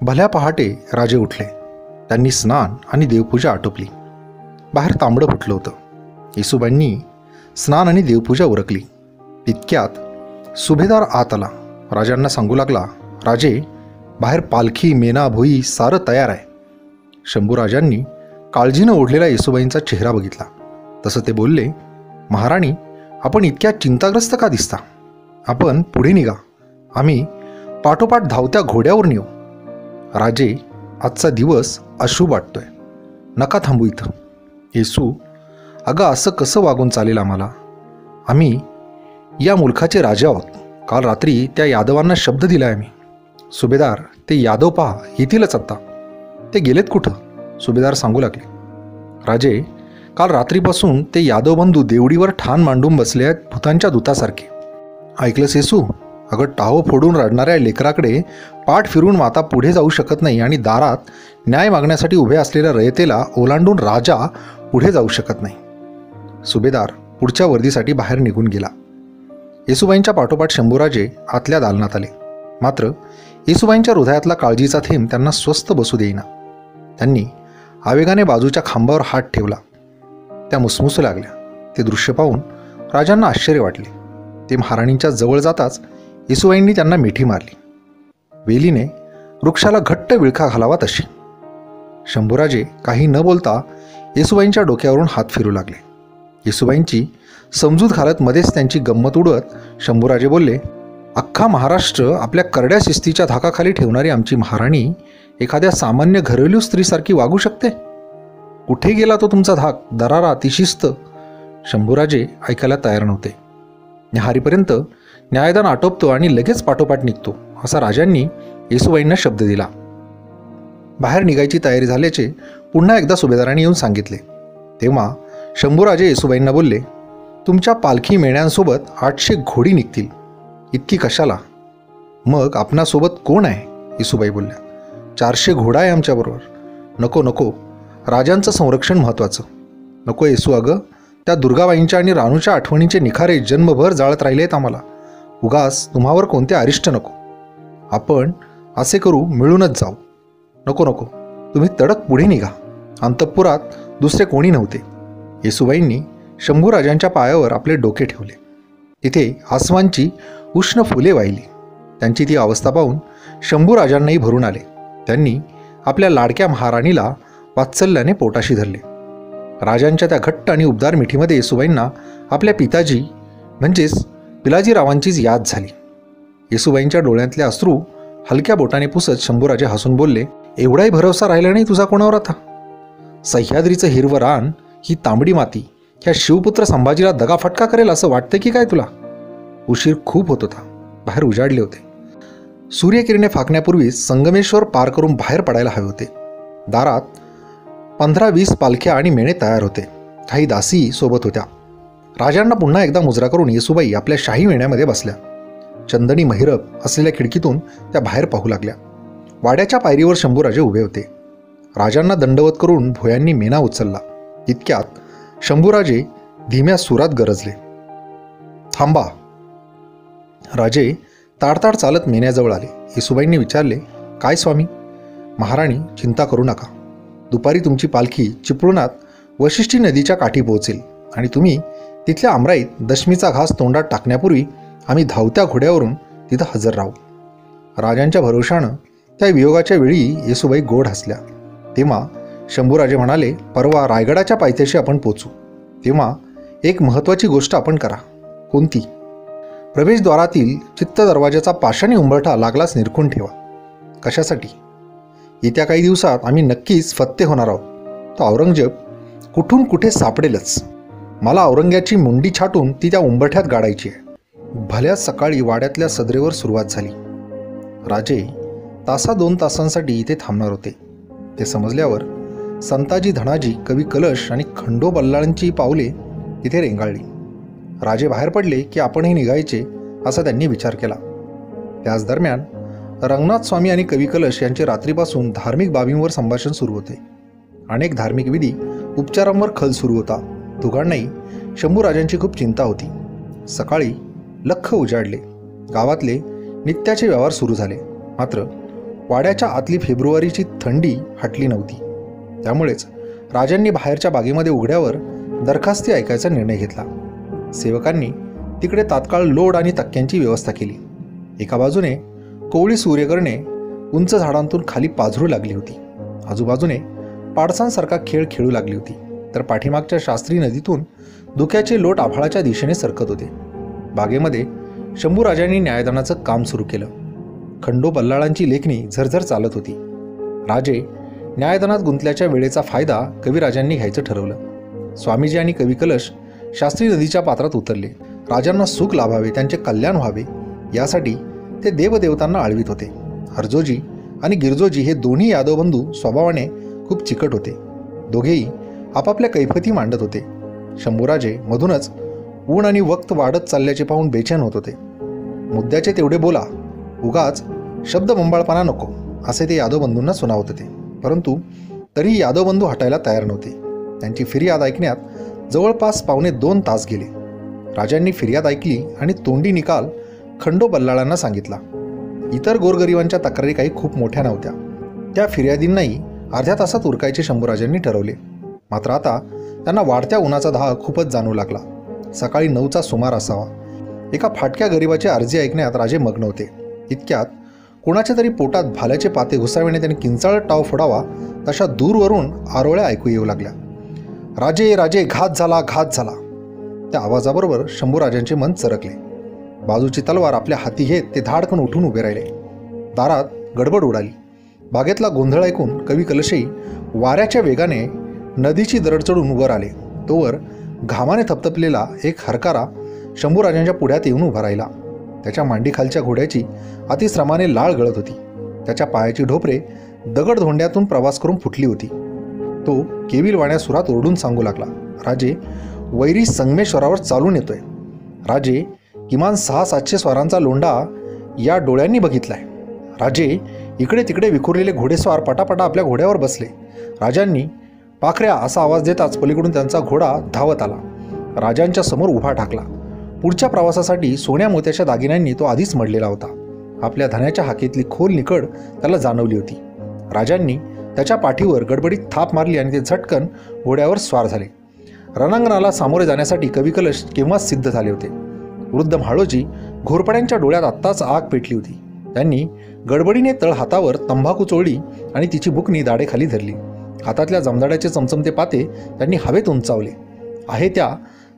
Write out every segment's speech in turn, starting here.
भल्या पहाटे राजे उठले. त्यांनी स्नान आणि देवपूजा आटोपली. बाहेर तांबडं फुटलं होतं. येसूबाईंनी स्नान आणि देवपूजा उरकली. तितक्यात सुभेदार आत आला. राजांना सांगू लागला, राजे, बाहेर पालखी, मेना, भोई सारं तयार आहे. शंभूराजांनी काळजीनं ओढलेला येसूबाईंचा चेहरा बघितला. तसं ते बोलले, महाराणी, आपण इतक्या चिंताग्रस्त का दिसता? आपण पुढे निघा. आम्ही पाठोपाठ धावत्या घोड्यावर नेऊ. राजे, आजचा दिवस अशुभ वाटतोय. नका थांबू इथं. येसू, अगं असं कसं वागून चालेल आम्हाला? आम्ही या मुलखाचे राजे आहोत. काल रात्री त्या यादवांना शब्द दिलाय आम्ही. सुभेदार, ते यादव पहा, येतीलच आत्ता. ते गेलेत कुठं? सुभेदार सांगू लागले, राजे, काल रात्रीपासून ते यादव बंधू देवडीवर ठाण मांडून बसले आहेत भूतांच्या दूतासारखे. ऐकलंस येसू? अगं टाहो फोडून रडणाऱ्या लेकराकडे पाठ फिरून माता पुढे जाऊ शकत नाही आणि दारात न्याय मागण्यासाठी उभे असलेल्या रयतेला ओलांडून राजा पुढे जाऊ शकत नाही. सुभेदार पुढच्या वर्दीसाठी बाहेर निघून गेला. येसूबाईंच्या पाठोपाठ शंभूराजे आतल्या दालनात आले. मात्र येसूबाईंच्या हृदयातला काळजीचा थेंब त्यांना स्वस्थ बसू देईना. त्यांनी आवेगाने बाजूच्या खांबावर हात ठेवला. त्या मुसमुसू लागल्या. ते दृश्य पाहून राजांना आश्चर्य वाटले. ते महाराणींच्या जवळ जाताच येसूबाईंनी त्यांना मिठी मारली. वेलीने वृक्षाला घट्ट विळखा घालावा तशी. शंभूराजे काही न बोलता येसूबाईंच्या डोक्यावरून हात फिरू लागले. येसूबाईंची समजूत घालत मध्येच त्यांची गंमत उडवत शंभूराजे बोलले, अख्खा महाराष्ट्र आपल्या करड्या शिस्तीच्या धाकाखाली ठेवणारी आमची महाराणी एखाद्या सामान्य घरेलू स्त्रीसारखी वागू शकते? कुठे गेला तो तुमचा धाक, दरारा, ती शिस्त? शंभूराजे ऐकायला तयार नव्हते. न्याहारीपर्यंत न्यायदान आटोपतो आणि लगेच पाठोपाठ निघतो, असा राजांनी येसूबाईंना शब्द दिला. बाहेर निघायची तयारी झाल्याचे पुन्हा एकदा सुभेदारांनी येऊन सांगितले. तेव्हा शंभूराजे येसूबाईंना बोलले, तुमच्या पालखी मेण्यांसोबत 800 घोडी निघतील. इतकी कशाला? मग आपणासोबत कोण आहे? येसूबाई बोलल्या, 400 घोडा आहे आमच्याबरोबर. नको नको, राजांचं संरक्षण महत्त्वाचं. नको येसू, अगं त्या दुर्गाबाईंच्या आणि राणूच्या आठवणींचे निखारे जन्मभर जाळत राहिलेत आम्हाला. उगाच तुम्हावर कोणते अरिष्ट नको. आपण असे करू, मिळूनच जाऊ. नको नको, तुम्ही तडक पुढे निघा. अंतःपुरात दुसरे कोणी नव्हते. येसूबाईंनी शंभूराजांच्या पायावर आपले डोके ठेवले. तिथे आसमानची उष्ण फुले वाहिली. त्यांची ती अवस्था पाहून शंभूराजांनाही भरून आले. त्यांनी आपल्या लाडक्या महाराणीला वात्सल्याने पोटाशी धरले. राजांच्या त्या घट्ट आणि उबदार मिठीमध्ये येसूबाईंना आपल्या पिताजी म्हणजेच पिलाजीरावांचीच याद झाली. येसूबाईंच्या डोळ्यातले अश्रू हलक्या बोटाने पुसत शंभूराजे हसून बोलले, एवढाही भरोसा राहिला नाही तुझा कोणावर आता? सह्याद्रीचं हिरवं रान, ही तांबडी माती ह्या शिवपुत्र संभाजीला दगाफटका करेल असं वाटतं की काय तुला? उशीर खूप होत होता. बाहेर उजाडले होते. सूर्यकिरणे फाकण्यापूर्वीच संगमेश्वर पार करून बाहेर पडायला हवे होते. दारात 15-20 पालख्या आणि मेणे तयार होते. काही दासी सोबत होत्या. राजांना पुन्हा एकदा मुजरा करून येसूबाई आपल्या शाही मेण्यामध्ये बसल्या. चंदनी महिरप असलेल्या खिडकीतून त्या बाहेर पाहू लागल्या. वाड्याच्या पायरीवर शंभूराजे उभे होते. राजांना दंडवत करून भोयांनी मेना उचलला. तितक्यात शंभूराजे धीम्या सुरात गरजले, थांबा. राजे ताडताड चालत मेन्याजवळ आले. येसूबाईंनी विचारले, काय स्वामी? महाराणी, चिंता करू नका. दुपारी तुमची पालखी चिपळुणात वशिष्ठी नदीच्या काठी पोहोचेल आणि तुम्ही तिथल्या आमराईत दशमीचा घास तोंडात टाकण्यापूर्वी आम्ही धावत्या घोड्यावरून तिथं हजर राहू. राजांच्या भरोशानं त्या वियोगाच्या वेळी येसूबाई गोड हसल्या. तेव्हा शंभूराजे म्हणाले, परवा रायगडाच्या पायथ्याशी आपण पोचू. तेव्हा एक महत्त्वाची गोष्ट आपण करा. कोणती? प्रवेशद्वारातील चित्त दरवाजाचा पाषाणी उंबरठा लागलाच निरखून ठेवा. कशासाठी? येत्या काही दिवसात आम्ही नक्कीच फत्ते होणार आहोत. तो औरंगजेब कुठून कुठे सापडेलच. मला औरंग्याची मुंडी छाटून ती त्या उंबरठ्यात गाडायची आहे. भल्याच सकाळी वाड्यातल्या सदरेवर सुरुवात झाली. राजे 1-2 तासांसाठी इथे थांबणार होते. ते समजल्यावर संताजी, धनाजी, कवी कलश आणि खंडो बल्लाळांची पावले तिथे रेंगाळली. राजे बाहेर पडले की आपणही निघायचे असा त्यांनी विचार केला. त्याच दरम्यान रंगनाथ स्वामी आणि कवी कलश यांचे रात्रीपासून धार्मिक बाबींवर संभाषण सुरू होते. अनेक धार्मिक विधी उपचारांवर खल सुरू होता. दोघांनाही शंभूराजांची खूप चिंता होती. सकाळी लख्ख उजाडले. गावातले नित्याचे व्यवहार सुरू झाले. मात्र वाड्याच्या आतली फेब्रुवारीची थंडी हटली नव्हती. त्यामुळेच राजांनी बाहेरच्या बागेमध्ये उघड्यावर दरखास्ती ऐकायचा निर्णय घेतला. सेवकांनी तिकडे तात्काळ लोड आणि तक्क्यांची व्यवस्था केली. एका बाजूने कोवळी सूर्यकिरणे उंच झाडांतून खाली पाझरू लागली होती. आजूबाजूने पाडसांसारखा खेळ खेळू लागली होती. तर पाठीमागच्या शास्त्री नदीतून धुक्याचे लोट आभाळाच्या दिशेने सरकत होते. बागेमध्ये शंभूराजांनी न्यायदानाचं काम सुरू केलं. खंडो बल्लाळांची लेखणी झरझर चालत होती. राजे न्यायदानात गुंतल्याच्या वेळेचा फायदा कविराजांनी घ्यायचं ठरवलं. स्वामीजी आणि कवी कलश शास्त्री नदीच्या पात्रात उतरले. राजांना सुख लाभावे, त्यांचे कल्याण व्हावे यासाठी ते देवदेवतांना आळवीत होते. हरजोजी आणि गिरजोजी हे दोन्ही यादवबंधू स्वभावाने खूप चिकट होते. दोघेही आपापल्या कैफती मांडत होते. शंभूराजे मधूनच ऊन आणि वक्त वाढत चालल्याचे पाहून बेचैन होत होते. मुद्द्याचे तेवढे बोला, उगाच शब्द बंबाळपणा नको, असे ते यादवबंधूंना सुनावत होते. परंतु तरी यादवबंधू हटायला तयार नव्हते. त्यांची फिर्याद ऐकण्यात जवळपास 2.25 तास गेले. राजांनी फिर्याद ऐकली आणि तोंडी निकाल खंडो बल्लाळांना सांगितला. इतर गोरगरिबांच्या तक्रारी काही खूप मोठ्या नव्हत्या. त्या फिर्यादींनाही अर्ध्या तासात उरकायचे शंभूराजांनी ठरवले. मात्र आता त्यांना वाढत्या उन्हाचा धाक खूपच जाणवू लागला. सकाळी 9चा सुमार असावा. एका फाटक्या गरिबाची अर्जी ऐकण्यात राजे मग्न होते. इतक्यात कोणाच्या तरी पोटात भाल्याचे पाते घुसाविणे त्यांनी किंचाळत टाव फोडावा तशा दूरवरून आरोळ्या ऐकू येऊ लागल्या. राजे राजे, घात झाला, घात झाला. त्या आवाजाबरोबर शंभूराजांचे मन चरकले. बाजूची तलवार आपल्या हाती घेत ते धाडकन उठून उभे राहिले. दारात गडबड उडाली. बागेतला गोंधळ ऐकून कवी कलशही वाऱ्याच्या वेगाने नदीची दरड चढून वर आले. तोवर घामाने थपथपलेला एक हरकारा शंभूराजांच्या पुढ्यात येऊन उभा राहिला. त्याच्या मांडीखालच्या घोड्याची अतिश्रमाने लाळ गळत होती. त्याच्या पायाची ढोपरे दगडधोंड्यातून प्रवास करून फुटली होती. तो केविलवाण्या सुरात ओरडून सांगू लागला, राजे, वैरी संगमेश्वरावर चालून येतोय. राजे, किमान 600-700 स्वारांचा लोंढा या डोळ्यांनी बघितलाय. राजे, इकडे तिकडे विखुरलेले घोडेस्वार पटापटा आपल्या घोड्यावर बसले. राजांनी पाखऱ्या असा आवाज देताच पलीकडून त्यांचा घोडा धावत आला. राजांच्या समोर उभा ठाकला. पुढच्या प्रवासासाठी सोन्या मोत्याच्या दागिन्यांनी तो आधीच मडलेला होता. आपल्या धन्याच्या हाकेतली खोल निकड त्याला जाणवली होती. राजांनी त्याच्या पाठीवर गडबडीत थाप मारली आणि ते झटकन घोड्यावर स्वार झाले. रणांगणाला सामोरे जाण्यासाठी कवी कलश केव्हाच सिद्ध झाले होते. वृद्ध म्हाळोजी घोरपड्यांच्या डोळ्यात आत्ताच आग पेटली होती. त्यांनी गडबडीने तळ हातावर तंबाखू चोळली आणि तिची बुकणी दाढेखाली धरली. हातातल्या जमदाड्याचे चमचमते पाते त्यांनी हवेत उंचावले. आहे त्या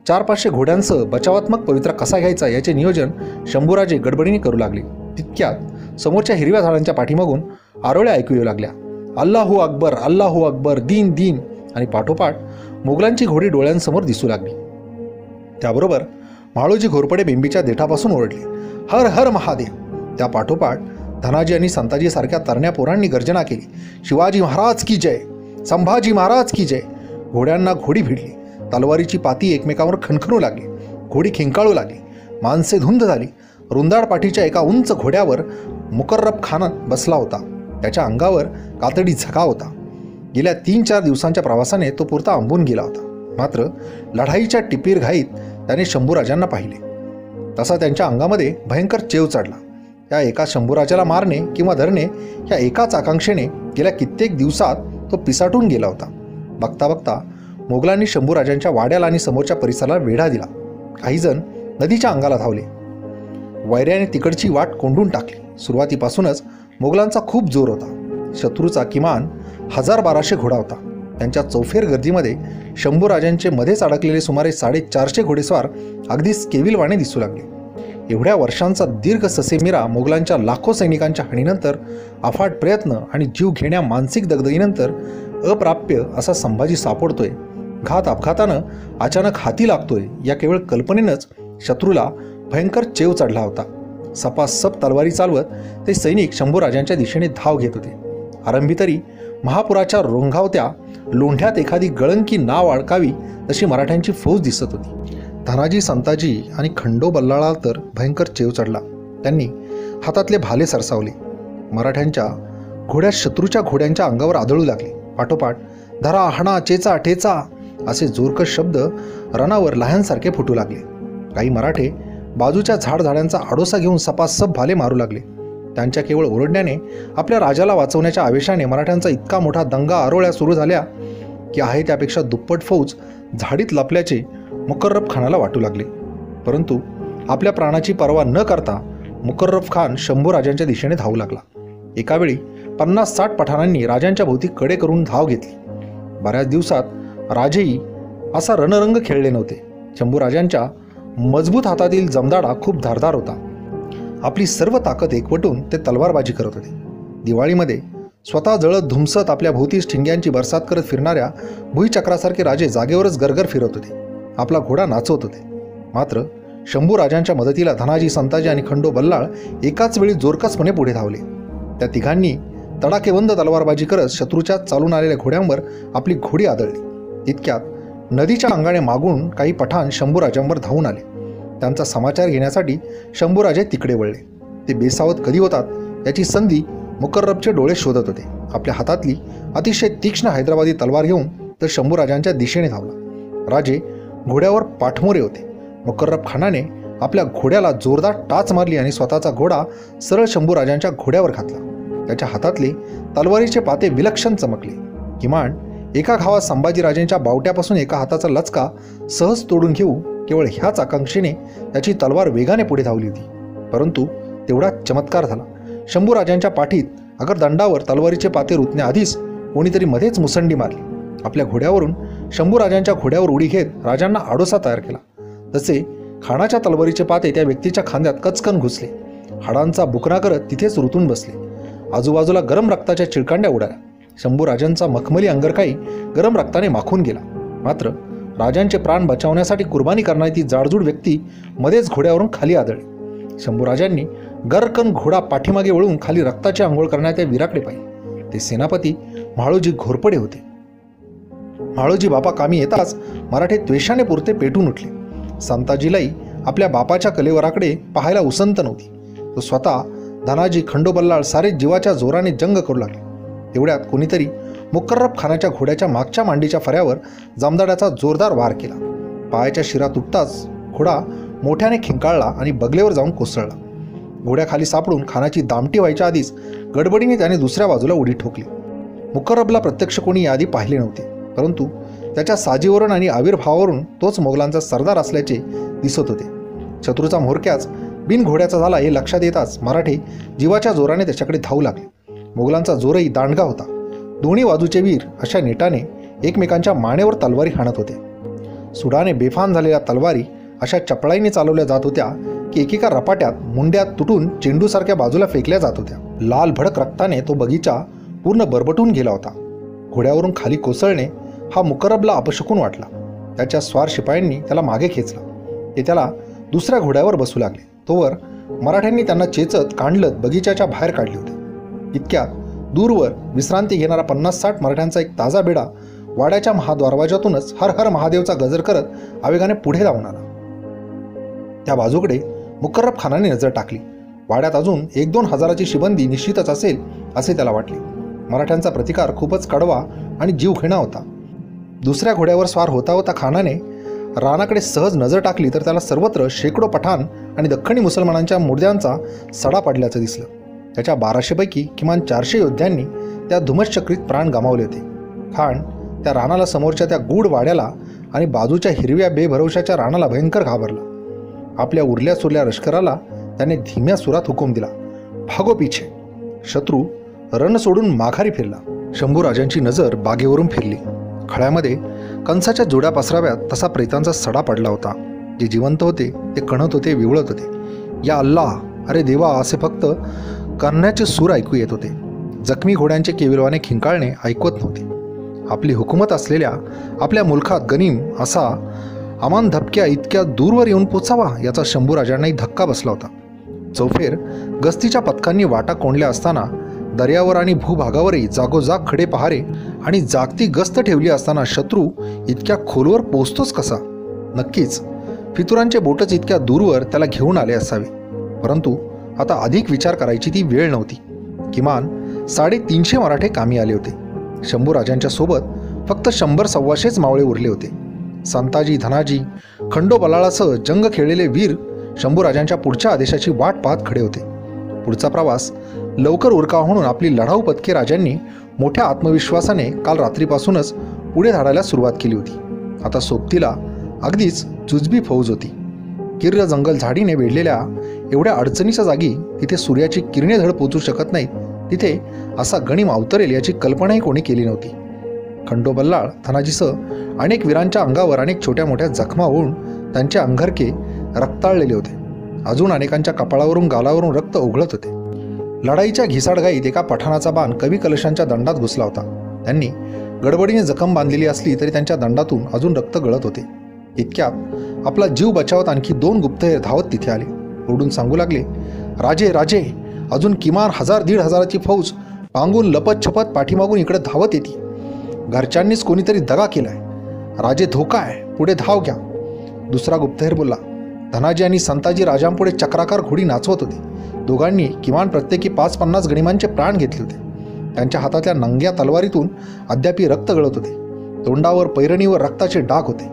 400-500 घोड्यांसह बचावात्मक पवित्रा कसा घ्यायचा याचे नियोजन शंभूराजे गडबडीने करू लागले. तितक्यात समोरच्या हिरव्या झाडांच्या पाठीमागून आरोळ्या ऐकू येऊ लागल्या. अल्लाहू अकबर, अल्लाहू अकबर, दीन दीन. आणि पाठोपाठ मोगलांची घोडी डोळ्यांसमोर दिसू लागली. त्याबरोबर म्हाळोजी घोरपडे बेंबीच्या देठापासून ओरडले, हर हर महादेव. त्या पाठोपाठ धनाजी आणि संताजी सारख्या तरण्या पोरांनी गर्जना केली, शिवाजी महाराज की जय, संभाजी महाराज की जय. घोड्यांना घोडी भिडली. तलवारीची पाती एकमेकांवर खणखणू लागली. घोडी खिंकाळू लागली. माणसे धुंद झाली. रुंदाड पाठीच्या एका उंच घोड्यावर मुकर्रब खान बसला होता. त्याच्या अंगावर कातडी झका होता. गेल्या 3-4 दिवसांच्या प्रवासाने तो पुरता आंबून गेला होता. मात्र लढाईच्या टिपीर घाईत त्याने शंभूराजांना पाहिले. तसा त्यांच्या अंगामध्ये भयंकर चेव चढला. या एका शंभूराजाला मारणे किंवा धरणे या एकाच आकांक्षेने गेल्या कित्येक दिवसात तो पिसाटून गेला होता. बघता बघता मोगलांनी शंभूराजांच्या वाड्याला आणि समोरच्या परिसराला वेढा दिला. काहीजण नदीच्या अंगाला धावले. वैऱ्याने तिकडची वाट कोंडून टाकली. सुरुवातीपासूनच मोगलांचा खूप जोर होता. शत्रूचा किमान 1000-1200 घोडा होता. त्यांच्या चौफेर गर्दीमध्ये शंभूराजांचे मध्येच अडकलेले सुमारे 450 घोडेस्वार अगदीच केविलवाणे दिसू लागले. एवढ्या वर्षांचा दीर्घ ससेमिरा मोगलांच्या लाखो सैनिकांच्या हानीनंतर, अफाट प्रयत्न आणि जीव घेण्या मानसिक दगदगीनंतर अप्राप्य असा संभाजी सापडतोय, घात अपघातानं अचानक हाती लागतोय, या केवळ कल्पनेनंच शत्रूला भयंकर चेव चढला होता. सपासप तलवारी चालवत ते सैनिक शंभूराजांच्या दिशेने धाव घेत होते. आरंभी तरी महापुराच्या रोंघावत्या लोंढ्यात एखादी गळंकी नाव अडकावी तशी मराठ्यांची फौज दिसत होती. धनाजी, संताजी आणि खंडो बल्लाळाला तर भयंकर चेव चढला. त्यांनी हातातले भाले सरसावले. मराठ्यांच्या घोड्या शत्रूच्या घोड्यांच्या अंगावर आदळू लागले. पाठोपाठ धरा, हाणा, चेचा, ठेचा असे जोरकस शब्द रणावर लहानसारखे फुटू लागले. काही मराठे बाजूच्या झाडांचा आडोसा घेऊन सपासप भाले मारू लागले. त्यांच्या केवळ ओरडण्याने आपल्या राजाला वाचवण्याच्या आवेशाने मराठ्यांचा इतका मोठा दंगा आरोळ्या सुरू झाल्या की आहे त्यापेक्षा दुप्पट फौज झाडीत लपल्याचे मुकर्रब खानाला वाटू लागले. परंतु आपल्या प्राणाची पर्वा न करता मुकर्रब खान शंभू राजांच्या दिशेने धावू लागला. एकावेळी 50-60 पठाणांनी राजांच्या भोवती कडे करून धाव घेतली. बऱ्याच दिवसात राजेही असा रणरंग खेळले नव्हते. शंभू राजांच्या मजबूत हातातील जमदाडा खूप धारदार होता. आपली सर्व ताकद एकवटून ते तलवारबाजी करत होते. दिवाळीमध्ये स्वतः जळत धुमसत आपल्या भोवतीस ठिंग्यांची बरसात करत फिरणाऱ्या भुईचक्रासारखे राजे जागेवरच गरगर फिरत होते. आपला घोडा नाचवत होते. मात्र शंभू राजांच्या मदतीला धनाजी, संताजी आणि खंडो बल्लाळ एकाच वेळी जोरकसपणे पुढे धावले. त्या तिघांनी तडाखेबंद तलवारबाजी करत शत्रूच्या चालून आलेल्या घोड्यांवर आपली घोडी आदळली. तितक्यात नदीच्या अंगाने मागून काही पठाण शंभू राजांवर धावून आले. त्यांचा समाचार घेण्यासाठी शंभूराजे तिकडे वळले. ते बेसावत कधी होतात याची संधी मुकर्रबचे डोळे शोधत होते. आपल्या हातातली अतिशय तीक्ष्ण हैदराबादी तलवार घेऊन तर शंभूराजांच्या दिशेने धावला. राजे घोड्यावर पाठमोरे होते. मुकर्रब खानाने आपल्या घोड्याला जोरदार टाच मारली आणि स्वतःचा घोडा सरळ शंभूराजांच्या घोड्यावर घातला. त्याच्या हातातले तलवारीचे पाते विलक्षण चमकले. किमान एका घावात संभाजीराजेंच्या बावट्यापासून एका हाताचा लचका सहज तोडून घेऊ केवळ ह्याच आकांक्षेने त्याची तलवार वेगाने पुढे धावली होती. परंतु तेवढा चमत्कार झाला. शंभूराजांच्या पाठीत अगर दंडावर तलवारीचे पाते रुतण्याआधीच कोणीतरी मध्येच मुसंडी मारली. आपल्या घोड्यावरून शंभूराजांच्या घोड्यावर उडी घेत राजांना आडोसा तयार केला. तसे खानाच्या तलवारीचे पाते त्या व्यक्तीच्या खांद्यात कचकन घुसले. हाडांचा बुकरा करत तिथेच रुतून बसले. आजूबाजूला गरम रक्ताच्या चिळकांड्या उडाल्या. शंभूराजांचा मखमली अंगरखाई गरम रक्ताने माखून गेला. मात्र राजांचे प्राण बचावण्यासाठी कुर्बानी करणारी ती जाडजूड व्यक्ती मध्येच घोड्यावरून खाली आदळली. शंभूराजांनी गरकन घोडा पाठीमागे वळून खाली रक्ताची आंघोळ करण्यात त्या वीराकडे पाहिले. ते सेनापती म्हाळोजी घोरपडे होते. म्हाळोजी बापा कामी येताच मराठे द्वेषाने पुरते पेटून उठले. संताजीलाही आपल्या बापाच्या कलेवराकडे पाहायला उसंत नव्हती. तो स्वतः धनाजी, खंडोबल्लाळ सारे जीवाच्या जोराने जंग करू लागले. तेवढ्यात कोणीतरी मुकर्रब खानाच्या घोड्याच्या मागच्या मांडीच्या फऱ्यावर जमदाड्याचा जोरदार वार केला. पायाच्या शिरा तुटताच घोडा मोठ्याने खिंकाळला आणि बगलेवर जाऊन कोसळला. घोड्याखाली सापडून खानाची दामटी व्हायच्या आधीच गडबडीने त्याने दुसऱ्या बाजूला उडी ठोकली. मुकर्रबला प्रत्यक्ष कोणी याआधी पाहिले नव्हते, परंतु त्याच्या साजीवरून आणि आविर्भावावरून तोच मोगलांचा सरदार असल्याचे दिसत होते. शत्रूचा म्होरक्याच बिन घोड्याचा झाला हे लक्षात येताच मराठे जीवाच्या जोराने त्याच्याकडे धावू लागले. मोगलांचा जोरही दांडगा होता. दोन्ही बाजूचे वीर अशा नेटाने एकमेकांच्या मानेवर तलवारी हाणत होते. सुडाने बेफाम झालेल्या तलवारी अशा चपळाईने चालवल्या जात होत्या की एकेका रपाट्यात मुंड्यात तुटून चेंडूसारख्या बाजूला फेकल्या जात होत्या. लाल भडक रक्ताने तो बगीचा पूर्ण बरबटून गेला होता. घोड्यावरून खाली कोसळणे हा मुकर्रबला अपशकून वाटला. त्याच्या स्वार शिपायांनी त्याला मागे खेचला. ते त्याला दुसऱ्या घोड्यावर बसू लागले. तोवर मराठ्यांनी त्यांना चेचत कांडलत बगीच्याच्या बाहेर काढले होते. इतक्यात दूरवर विश्रांती घेणारा 50-60 मराठ्यांचा एक ताजा बेडा वाड्याच्या महाद्वारवाजातूनच हर हर महादेवचा गजर करत आवेगाने पुढे धावून आला. त्या बाजूकडे मुकर्रब खानाने नजर टाकली. वाड्यात अजून 1-2 हजाराची शिबंदी निश्चितच असेल असे त्याला वाटले. मराठ्यांचा प्रतिकार खूपच कडवा आणि जीवघेणा होता. दुसऱ्या घोड्यावर स्वार होता होता खानाने रानाकडे सहज नजर टाकली तर त्याला सर्वत्र शेकडो पठाण आणि दख्खणी मुसलमानांच्या मुर्द्यांचा सडा पडल्याचं दिसलं. त्याच्या 1200 पैकी किमान 400 योद्ध्यांनी त्या धुमश्चक्रीत प्राण गमावले होते. खान त्या रानाला समोरच्या त्या गूढ वाड्याला आणि बाजूच्या हिरव्या बेभरवशाच्या रानाला भयंकर घाबरला. आपल्या उरल्या सुरल्या लष्कराला त्याने धीम्या सुरात हुकूम दिला, भागो पिछे. शत्रू रण सोडून माघारी फिरला. शंभूराजांची नजर बागेवरून फिरली. खळ्यामध्ये कंसाच्या जोड्या पसराव्यात तसा प्रेतांचा सडा पडला होता. जे जिवंत होते ते कणत होते, विवळत होते. या अल्लाह, अरे देवा असे फक्त करण्याचे सूर ऐकू येत होते. जखमी घोड्यांचे केविलवाने खिंकाळणे ऐकवत नव्हते. आपली हुकूमत असलेल्या आपल्या मुलखात गनीम असा अमान धपक्या इतक्या दूरवर येऊन पोचावा याचा शंभूराजांनाही धक्का बसला होता. चौफेर गस्तीच्या पथकांनी वाटा कोंडल्या असताना दर्यावर आणि भूभागावरही जागोजाग खडे पहारे आणि जागती गस्त ठेवली असताना शत्रू इतक्या खोलवर पोचतोच कसा? नक्कीच फितुरांचे बोटच इतक्या दूरवर त्याला घेऊन आले असावे. परंतु आता अधिक विचार करायची ती वेळ नव्हती. किमान 350 मराठे कामी आले होते. शंभूराजांच्या सोबत फक्त 100-125 मावळे उरले होते. संताजी, धनाजी, खंडोबलाळासह जंग खेळलेले वीर शंभूराजांच्या पुढच्या आदेशाची वाट पाहत खडे होते. पुढचा प्रवास लवकर उरकावा म्हणून आपली लढाऊ पथके राजांनी मोठ्या आत्मविश्वासाने काल रात्रीपासूनच पुढे धाडायला सुरुवात केली होती. आता सोबतीला अगदीच जुजबी फौज होती. किर्र जंगल झाडीने वेढलेल्या एवढ्या अडचणीच्या जागी तिथे सूर्याची किरणे धड पोचू शकत नाहीत, तिथे असा गणिम अवतरेल याची कल्पनाही कोणी केली नव्हती. खंडो बल्लाळ धनाजीसह अनेक वीरांच्या अंगावर अनेक छोट्या मोठ्या जखमा होऊन त्यांचे अंगरके रक्ताळलेले होते. अजून अनेकांच्या कपाळावरून गालावरून रक्त ओघळत होते. लढाईच्या घिसाडघाईत एका पठाणाचा बाण कवी कलशांच्या दंडात घुसला होता. त्यांनी गडबडीने जखम बांधलेली असली तरी त्यांच्या दंडातून अजून रक्त गळत होते. इतक्यात आपला जीव बचावत आणखी 2 गुप्तहेर धावत तिथे आले. ओरडून सांगू लागले, राजे राजे, अजून किमान 1000-1500ची फौज पांगून लपत छपत पाठीमागून इकडे धावत येते. घरच्यांनीच कोणीतरी दगा केलाय. राजे धोका आहे, पुढे धाव घ्या. दुसरा गुप्तहेर बोलला. धनाजी आणि संताजी राजांपुढे चक्राकार घोडी नाचवत होते. दोघांनी किमान प्रत्येकी 5-50 गणिमांचे प्राण घेतले होते. त्यांच्या हातातल्या नंग्या तलवारीतून अद्यापी रक्त गळत होते. तोंडावर पैरणीवर रक्ताचे डाग होते.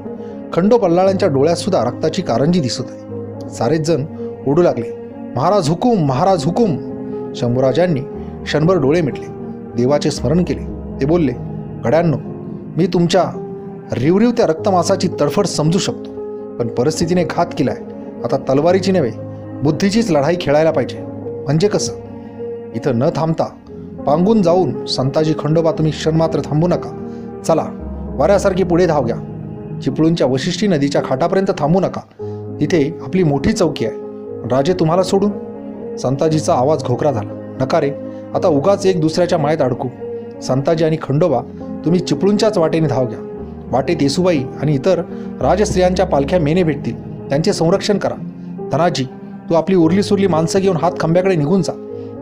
खंडो बल्लाळांच्या डोळ्यात सुद्धा रक्ताची कारंजी दिसत होती. सारेच जण ओढू लागले, महाराज हुकुम, महाराज हुकुम. शंभूराजांनी क्षणभर डोळे मिटले, देवाचे स्मरण केले. ते बोलले, गड्यांनो, मी तुमच्या रिवरिवत्या रक्तमासाची तडफड समजू शकतो, पण परिस्थितीने घात केलाय. आता तलवारीची नव्हे, बुद्धीचीच लढाई खेळायला पाहिजे. म्हणजे कसं? इथं न थांबता पांगून जाऊन संताजी खंडोबा, तुम्ही क्षण मात्र थांबू नका. चला, वाऱ्यासारखी पुढे धाव घ्या. चिपळूणच्या वशिष्ठी नदीच्या खाटापर्यंत थांबू नका. तिथे आपली मोठी चौकी आहे. राजे तुम्हाला सोडून? संताजीचा आवाज घोकरा झाला. नका रे, आता उगाच एक दुसऱ्याच्या मायेत अडकू. संताजी आणि खंडोबा, तुम्ही चिपळूणच्याच वाटेने धाव घ्या. वाटेत येसुबाई आणि इतर राजस्त्रियांच्या पालख्या मेने भेटतील, त्यांचे संरक्षण करा. धनाजी, तू आपली उरली सुरली माणसं घेऊन हात खांब्याकडे निघून जा.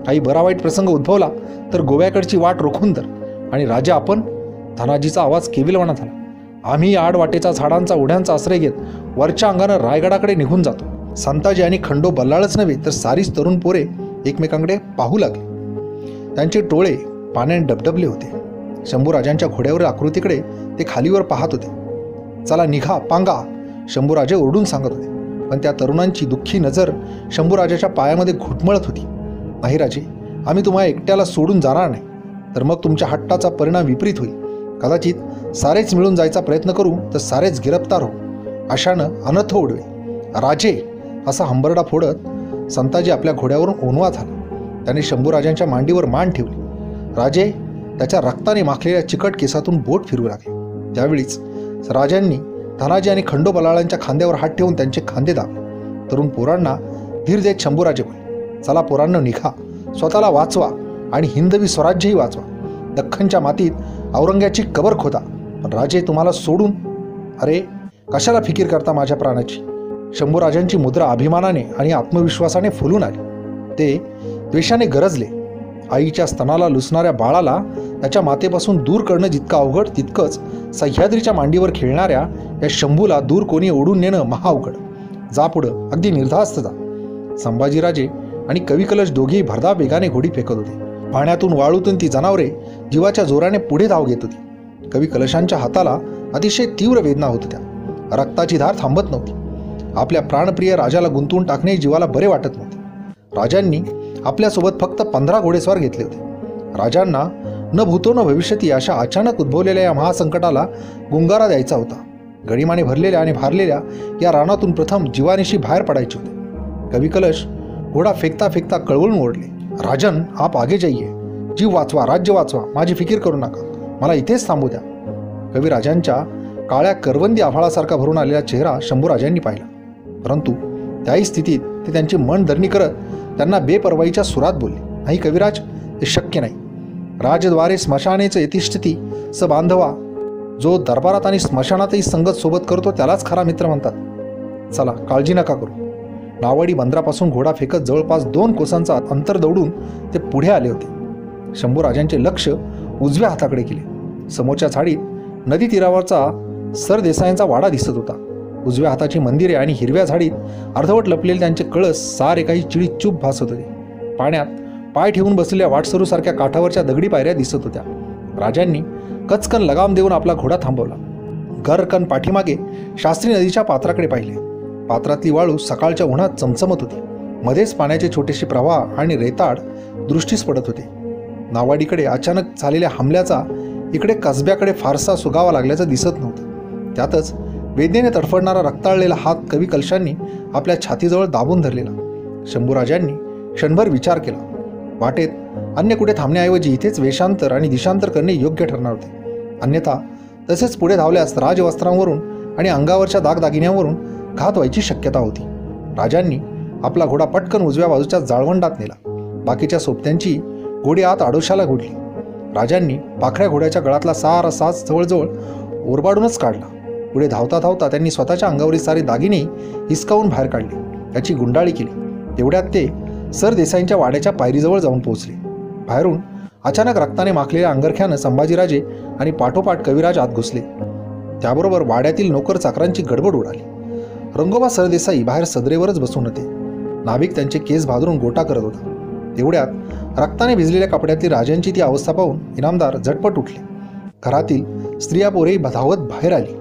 काही बरा वाईट प्रसंग उद्भवला तर गोव्याकडची वाट रोखून धर. आणि राजा आपण? धनाजीचा आवाज केविलवाणा झाला. आम्ही आडवाटेचा झाडांचा ओढ्यांचा आश्रय घेत वरच्या अंगानं रायगडाकडे निघून जातो. संताजी आणि खंडो बल्लाळच नव्हे तर सारीच तरुण पोरे एकमेकांकडे पाहू लागले. त्यांचे डोळे पाण्याने डबडबले होते. शंभूराजांच्या घोड्यावरील आकृतीकडे ते खालीवर पाहत होते. चला निघा, पांगा, शंभूराजे ओरडून सांगत होते. पण त्या तरुणांची दुःखी नजर शंभूराजाच्या पायामध्ये घुटमळत होती. नाही राजे, आम्ही तुम्हाला एकट्याला सोडून जाणार नाही, तर मग तुमच्या हट्टाचा परिणाम विपरीत होईल. कदाचित सारेच मिळून जायचा प्रयत्न करू तर सारेच गिरफ्तार होऊ. अशानं अनर्थ ओढवे. राजे, असा हंबरडा फोडत संताजी आपल्या घोड्यावरून ओनवा झाला. त्याने शंभूराजांच्या मांडीवर मान ठेवली. राजे त्याच्या रक्ताने माखलेल्या चिकट केसातून बोट फिरवू लागले. त्यावेळीच राजांनी धनाजी आणि खंडो बल्लाळांच्या खांद्यावर हात ठेवून त्यांचे खांदे दाबले. तरुण पोरांना धीर देत शंभूराजे बोलले, चला पोरांनो, निघा, स्वतःला वाचवा आणि हिंदवी स्वराज्यही वाचवा. दख्खनच्या मातीत औरंग्याची कबर खोदा, पण राजे तुम्हाला सोडून? अरे, कशाला फिकीर करता माझ्या प्राणाची? शंभूराजांची मुद्रा अभिमानाने आणि आत्मविश्वासाने फुलून आली. ते द्वेषाने गरजले. आईच्या स्तनाला लुसणाऱ्या बाळाला त्याच्या मातेपासून दूर करणं जितकं अवघड, तितकंच सह्याद्रीच्या मांडीवर खेळणाऱ्या या शंभूला दूर कोणी ओढून नेणं महाअवघड. जा पुढं, अगदी निर्धास्त जा. संभाजीराजे आणि कवी कलश दोघेही भरधाव वेगाने घोडी फेकत होते. पाण्यातून वाळूतून ती जनावरे जीवाच्या जोराने पुढे धाव घेत होती. कवी कलशांच्या हाताला अतिशय तीव्र वेदना होत होत्या. रक्ताची धार थांबत नव्हती. आपल्या प्राणप्रिय राजाला गुंतवून टाकणे जीवाला बरे वाटत नव्हते. राजांनी आपल्यासोबत फक्त 15 घोडेस्वार घेतले होते. राजांना न भूतो न भविष्यती अशा अचानक उद्भवलेल्या या महासंकटाला गुंगारा द्यायचा होता. गडिमाने भरलेल्या आणि भारलेल्या या रानातून प्रथम जीवानिशी बाहेर पडायचे होते. कवी कलश घोडा फेकता फेकता कळवळून ओढले, राजन, आप आगे जाइए. जीव वाचवा, राज्य वाचवा, माझी फिकीर करू नका, मला इथेच थांबू द्या. कविराजांच्या काळ्या करवंदी आभाळासारखा भरून आलेला चेहरा शंभूराजांनी पाहिला. परंतु त्याही स्थितीत ते त्यांची मन धरणी करत त्यांना बेपर्वाईच्या सुरात बोलले, नाही कविराज, हे शक्य नाही. राजद्वारे स्मशानेच यतिष्ठती स बांधवा. जो दरबारात आणि स्मशानातही संगत सोबत करतो त्यालाच खरा मित्र म्हणतात. चला, काळजी नका करू. नावडी बंदरापासून घोडा फेकत जवळपास 2 कोसांचा अंतर दौडून ते पुढे आले होते. शंभूराजांचे लक्ष उजव्या हाताकडे गेले. समोरच्या झाडीत नदी तीरावरचा सरदेसायांचा वाडा दिसत होता. उजव्या हाताची मंदिरे आणि हिरव्या झाडीत अर्धवट लपलेले त्यांचे कळस सारे काही चिडीचूप भासत होते. पाण्यात पाय ठेवून बसलेल्या वाटसरूसारख्या काठावरच्या दगडी पायऱ्या दिसत होत्या. राजांनी कचकन लगाम देऊन आपला घोडा थांबवला. गरकन पाठीमागे शास्त्री नदीच्या पात्राकडे पाहिले. पात्रातली वाळू सकाळच्या उन्हात चमचमत होती. मध्येच पाण्याचे छोटेसे प्रवाह आणि रेताड दृष्टीस पडत होते. नावाडीकडे अचानक झालेल्या हमल्याचा इकडे कसब्याकडे फारसा सुगावा लागल्याचं दिसत नव्हतं. त्यातच वेदनेने तडफडणारा रक्ताळलेला हात कवी कलशांनी आपल्या छातीजवळ दाबून धरलेला. शंभूराजांनी क्षणभर विचार केला. वाटेत अन्य कुठे थांबण्याऐवजी इथेच वेशांतर आणि दिशांतर करणे योग्य ठरणार होते. अन्यथा तसेच पुढे धावल्यास राजवस्त्रांवरून आणि अंगावरच्या दागदागिन्यांवरून घात व्हायची शक्यता होती. राजांनी आपला घोडा पटकन उजव्या बाजूच्या जाळवंडात नेला. बाकीच्या सोबत्यांची घोडी आत आडोशाला घोडली. राजांनी पाखऱ्या घोड्याच्या गळातला सारा साज जवळजवळ ओरबाडूनच काढला. पुढे धावता धावता त्यांनी स्वतःच्या अंगावरील सारे दागिने हिसकावून बाहेर काढले. त्याची गुंडाळी केली. तेवढ्यात ते सरदेसाईंच्या वाड्याच्या पायरीजवळ जाऊन पोहोचले. बाहेरून अचानक रक्ताने माखलेल्या अंगरख्यानं संभाजीराजे आणि पाठोपाठ कविराज आत घुसले. त्याबरोबर वाड्यातील नोकर चाकरांची गडबड उडाली. रंगोबा सरदेसाई बाहेर सदरेवरच बसून होते. नाभिक त्यांचे केस भादरून गोटा करत होता. तेवढ्यात रक्ताने भिजलेल्या कपड्यातली राजांची ती अवस्था पाहून इनामदार झटपट उठले. घरातील स्त्रिया पोरेही धावत बाहेर आली.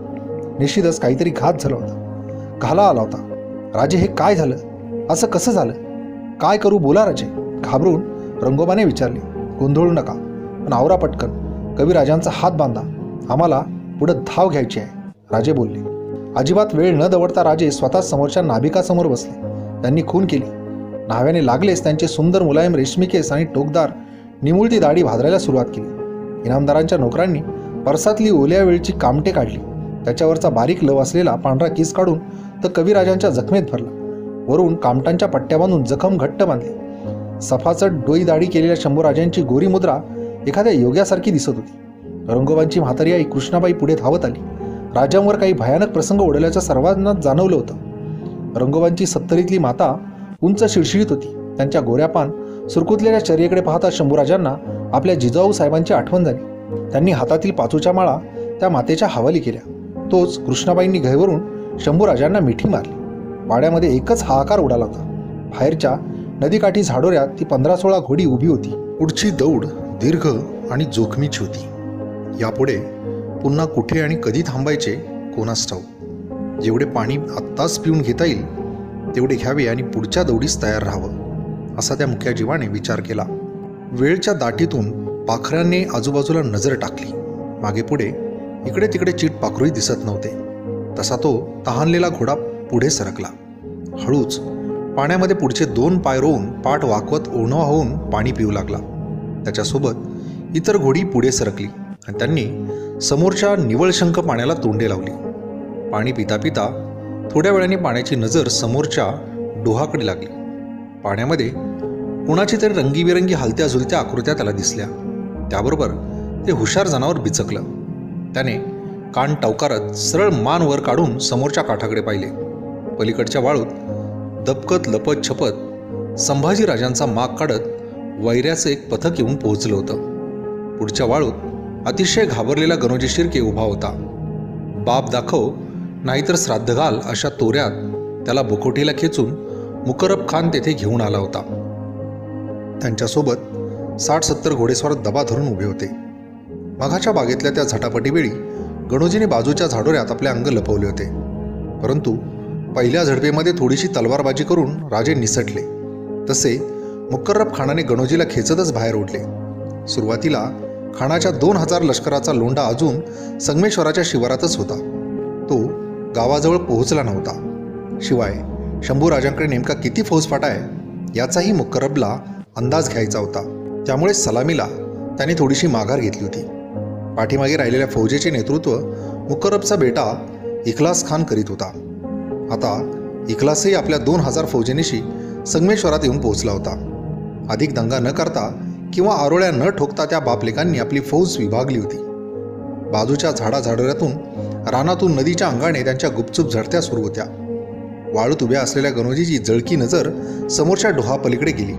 निश्चितच काहीतरी घात झाला होता. घाला आला होता. राजे, हे काय झालं? असं कसं झालं? काय करू? बोला राजे, घाबरून रंगोबाने विचारले. गोंधळू नका, पण आवरा पटकन. कविराजांचा हात बांधा. आम्हाला पुढं धाव घ्यायची आहे, राजे बोलले. अजिबात वेळ न दवडता राजे स्वतः समोरच्या नाभिकासमोर बसले. त्यांनी खून केली. न्हाव्याने लागलेच त्यांचे सुंदर मुलायम रेशमी केस आणि टोकदार निमुळती दाढी भादरायला सुरुवात केली. इनामदारांच्या नोकरांनी परसातली ओल्या वेळची कामटे काढली. त्याच्यावरचा बारीक लव असलेला पांढरा केस काढून तर कविराजांच्या जखमेत भरला. वरून कामटांच्या पट्ट्या बांधून जखम घट्ट बांधली. सफाचट डोई दाढी केलेल्या शंभूराजांची गोरी मुद्रा एखाद्या योग्यासारखी दिसत होती. रंगोबांची म्हातारी आई कृष्णाबाई पुढे धावत आली. राजांवर काही भयानक प्रसंग ओढवल्याचं सर्वांनाच जाणवलं होतं. रंगोबांची सत्तरीतली माता उंच शिळशिळीत होती. त्यांच्या गोऱ्यापान सुरकुतलेल्या चर्येकडे पाहता शंभूराजांना आपल्या जिजाऊ साहेबांची आठवण झाली. त्यांनी हातातील पाचूच्या माळा त्या मातेच्या हवाली केल्या. तोच कृष्णाबाईंनी घाईवरून शंभूराजांना मिठी मारली. वाड्यामध्ये एकच हाहाकार उडाला होता. बाहेरच्या नदीकाठी झाडोऱ्यात ती 15-16 घोडी उभी होती. पुढची दौड दीर्घ आणि जोखमीची होती. यापुढे पुन्हा कुठे आणि कधी थांबायचे कोणास ठाऊक. जेवढे पाणी आत्ताच पिऊन घेता येईल तेवढे घ्यावे आणि पुढच्या दौडीस तयार राहावं, असा त्या मुख्या जीवाने विचार केला. वेळच्या दाटीतून पाखरांनी आजूबाजूला नजर टाकली. मागे पुढे इकडे तिकडे चीट पाखरूही दिसत नव्हते. तसा तो तहानलेला घोडा पुढे सरकला. हळूच पाण्यामध्ये पुढचे 2 पाय रोवून पाठ वाकवत ओणवा होऊन पाणी पिऊ लागला. त्याच्यासोबत इतर घोडी पुढे सरकली आणि त्यांनी समोरच्या निवळशंख पाण्याला तोंडे लावली. पाणी पिता पिता थोड्या वेळाने पाण्याची नजर समोरच्या डोहाकडे लागली. पाण्यामध्ये कुणाची तरी रंगीबेरंगी हलत्या झुलत्या आकृत्या त्याला दिसल्या. त्याबरोबर ते हुशार जनावर बिचकलं. त्याने कान टवकारत सरळ मान वर काढून समोरच्या काठाकडे पाहिले. पलीकडच्या वाळूत दबकत लपत छपत संभाजीराजांचा माग काढत वैऱ्याचं एक पथक येऊन पोहोचलं होतं. पुढच्या वाळूत अतिशय घाबरलेला गणोजी शिर्के उभा होता. बाप दाखव नाहीतर श्राद्ध घाल अशा तोऱ्यात त्याला बोकोटीला खेचून मुकरब खान तेथे घेऊन आला होता. त्यांच्यासोबत 60-70 घोडेस्वार दबा धरून उभे होते. मघाच्या बागेतल्या त्या झटापटीवेळी गणोजीने बाजूच्या झाडोऱ्यात आपले अंग लपवले होते. परंतु पहिल्या झडपेमध्ये थोडीशी तलवारबाजी करून राजे निसटले. तसे मुकर्रब खानाने गणोजीला खेचतच बाहेर ओढले. सुरुवातीला खानाच्या 2000 लष्कराचा लोंढा अजून संगमेश्वराच्या शिवारातच होता. तो गावाजवळ पोहोचला नव्हता. शिवाय शंभूराजांकडे नेमका किती फौजफाटा आहे याचाही मुकर्रबला अंदाज घ्यायचा होता. त्यामुळे सलामीला त्याने थोडीशी माघार घेतली होती. पाठीमागे राहिलेल्या फौजेचे नेतृत्व मुकर्रबचा बेटा इखलास खान करीत होता. आता इखलासही आपल्या 2000 फौजेनिशी संगमेश्वरात येऊन पोहोचला होता. अधिक दंगा न करता किंवा आरोळ्या न ठोकता त्या बापलेकांनी आपली फौज विभागली होती. बाजूच्या झाडाझाडोऱ्यातून रानातून नदीच्या अंगाने त्यांच्या गुपचूप झडत्या सुरू होत्या. वाळूत उभ्या असलेल्या गणोजीची जळकी नजर समोरच्या डोहापलीकडे गेली.